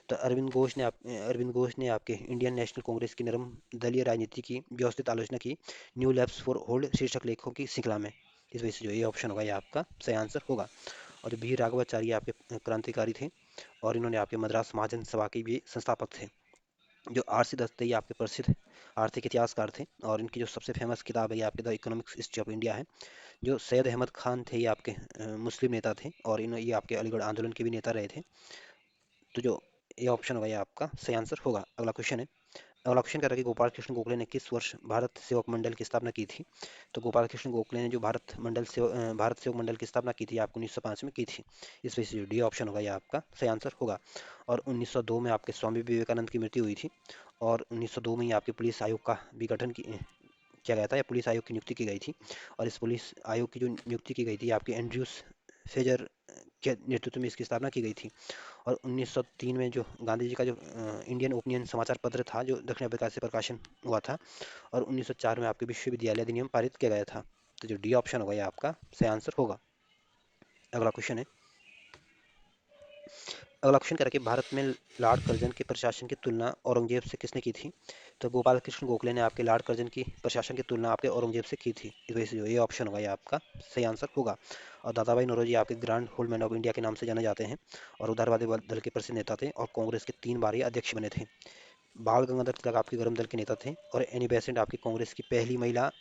Speaker 1: तो अरविंद घोष ने आपके इंडियन नेशनल कांग्रेस की नरम दलीय राजनीति की व्यवस्थित आलोचना की न्यू लेफ्ट फॉर ओल्ड शीर्षक लेखों की श्रृंखला में। इस वजह से जो ये ऑप्शन होगा ये आपका सही आंसर होगा। और जो बी राघवाचार्य आपके क्रांतिकारी थे। और इन्होंने आपके मद्रास महाजन सभा के भी संस्थापक थे। जो आर.सी. दत्त थे, ये आपके प्रसिद्ध आर्थिक इतिहासकार थे। और इनकी जो सबसे फेमस किताब है ये आपके the economics history of India है। जो सैयद अहमद खान थे, ये आपके मुस्लिम नेता थे। और ये आपके अलीगढ़ आंदोलन के भी नेता रहे थे। तो जो ये ऑप्शन होगा ये आपका सही आंसर होगा। अगला क्वेश्चन है। अगला क्वेश्चन कह रहा है कि गोपाल कृष्ण गोखले ने किस वर्ष भारत सेवक मंडल की स्थापना की थी। तो गोपाल कृष्ण गोखले ने जो भारत सेवक मंडल की स्थापना की थी, आपको 1905 में की थी। इस वजह से जो डी ऑप्शन होगा ये आपका सही आंसर होगा। और 1902 में आपके स्वामी विवेकानंद की मृत्यु हुई थी। और 1902 में ही आपके पुलिस आयोग का भी गठन किया गया था, या पुलिस आयोग की नियुक्ति की गई थी। और इस पुलिस आयोग की जो नियुक्ति की गई थी, आपके एंड्रयूस फेजर के नेतृत्व में इसकी स्थापना की गई थी। और 1903 में जो गांधी जी का जो इंडियन ओपिनियन समाचार पत्र था जो दक्षिण अफ्रीका से प्रकाशन हुआ था, और 1904 में आपके विश्वविद्यालय अधिनियम पारित किया गया था। तो जो डी ऑप्शन होगा ये आपका सही आंसर होगा। अगला क्वेश्चन है, अगला क्वेश्चन कह रहा है कि भारत में लॉर्ड कर्जन के प्रशासन की तुलना औरंगजेब से किसने की थी? तो गोपाल कृष्ण गोखले ने आपके लॉर्ड कर्जन की प्रशासन की तुलना आपके औरंगजेब से की थी। इस वजह से जो ये ऑप्शन होगा ये आपका सही आंसर होगा। और दादाभाई नौरोजी आपके grand hold man of India के नाम से जाने जाते हैं, और उदारवादी दल के प्रसिद्ध नेता थे, और कांग्रेस के 3 बार ये अध्यक्ष बने थे। बाल गंगाधर तिलक आपके गरम दल के नेता थे, और एनी बेसेंट आपकी कांग्रेस की पहली महिला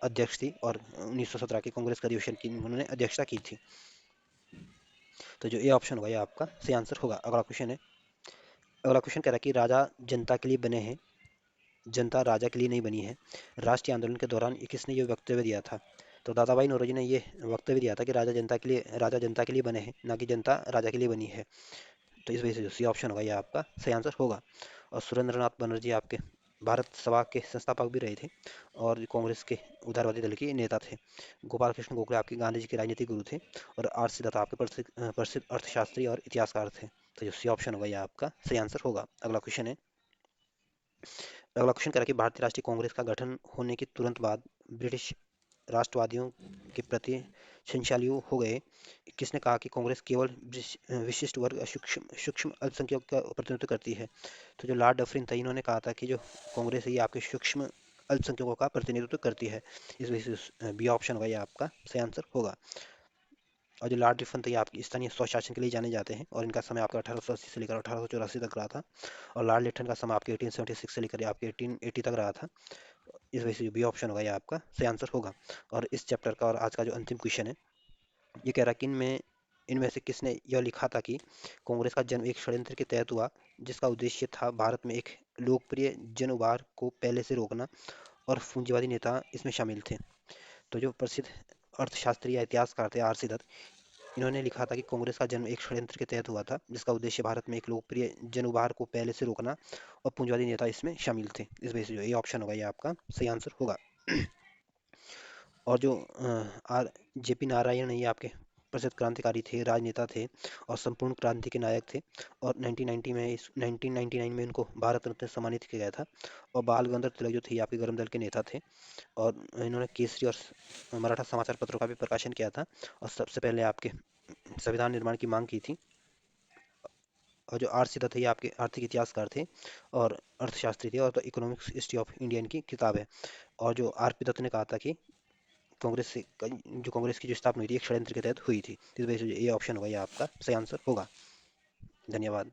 Speaker 1: अध्यक्ष थी, और 1917 के कांग्रेस का अधिवेशन की उन्होंने अध्यक्षता की थी। तो जो ये ऑप्शन होगा ये आपका सही आंसर होगा। अगला क्वेश्चन है, अगला क्वेश्चन कह रहा है कि राजा जनता के लिए बने हैं, जनता राजा के लिए नहीं बनी है। राष्ट्रीय आंदोलन के दौरान ये किसने ये वक्तव्य दिया था? तो दादा भाई नौरोजी ने ये वक्तव्य दिया था कि राजा जनता के लिए बने हैं, ना कि जनता राजा के लिए बनी है। तो इस वजह से जो सी ऑप्शन होगा ये आपका सही आंसर होगा। और सुरेंद्रनाथ बनर्जी आपके भारत सभा के संस्थापक भी रहे थे, और कांग्रेस के उदारवादी दल के नेता थे। गोपाल कृष्ण गोखले आपके गांधी जी के राजनीतिक गुरु थे, और आर सी दत्ता आपके प्रसिद्ध अर्थशास्त्री और इतिहासकार थे। तो जो सी ऑप्शन होगा ये आपका सही आंसर होगा। अगला क्वेश्चन है, अगला क्वेश्चन करा कि भारतीय राष्ट्रीय कांग्रेस का गठन होने के तुरंत बाद ब्रिटिश राष्ट्रवादियों के प्रति संचालियु हो गए। किसने कहा कि कांग्रेस केवल विशिष्ट वर्ग सूक्ष्म सूक्ष्म अल्पसंख्यकों का प्रतिनिधित्व करती है? तो जो लॉर्ड डफरिन था इन्होंने कहा था कि जो कांग्रेस है ये आपके सूक्ष्म अल्पसंख्यकों का प्रतिनिधित्व करती है। इस वजह से बी ऑप्शन होगा ये आपका सही आंसर होगा। और जो लॉर्ड रिफन थे ये आपकी स्थानीय स्वशासन के लिए जाने जाते हैं, और इनका समय आपका 1880 से लेकर 1884 तक रहा था। और लॉर्ड लिटन का समय आपके 1876 से लेकर आपके 1880 तक रहा था। इस वजह से बी ऑप्शन होगा ये आपका सही आंसर होगा। और इस चैप्टर का और आज का जो अंतिम क्वेश्चन है, ये कह रहा है कि इनमें से किसने यह लिखा था कि कांग्रेस का जन्म एक षड्यंत्र के तहत हुआ, जिसका उद्देश्य था भारत में एक लोकप्रिय जन उभार को पहले से रोकना, और पूंजीवादी नेता इसमें शामिल थे। तो जो प्रसिद्ध अर्थशास्त्री या इतिहासकार थे आर सी दत्त, इन्होंने लिखा था कि कांग्रेस का जन्म एक षड्यंत्र के तहत हुआ था, जिसका उद्देश्य भारत में एक लोकप्रिय जन उभार को पहले से रोकना, और पूंजीवादी नेता इसमें शामिल थे। इस वजह से जो ये ऑप्शन होगा ये आपका सही आंसर होगा। और जो आर जे पी नारायण ये आपके प्रसिद्ध क्रांतिकारी थे, राजनेता थे, और संपूर्ण क्रांति के नायक थे। और 1999 में इनको भारत रत्न से सम्मानित किया गया था। और बाल गंगाधर तिलक जो थे ये आपके गरम दल के नेता थे, और इन्होंने केसरी और मराठा समाचार पत्रों का भी प्रकाशन किया था, और सबसे पहले आपके संविधान निर्माण की मांग की थी। और जो आर सी दत्त है ये आपके आर्थिक इतिहासकार थे, और अर्थशास्त्री थे, और तो इकोनॉमिक्स हिस्ट्री ऑफ इंडिया इनकी किताब है। और जो आर पी दत्त ने कहा था कि जो कांग्रेस की जो स्थापना हुई थी एक षड्यंत्र के तहत हुई थी। इस वजह से ये ऑप्शन होगा ये आपका सही आंसर होगा। धन्यवाद।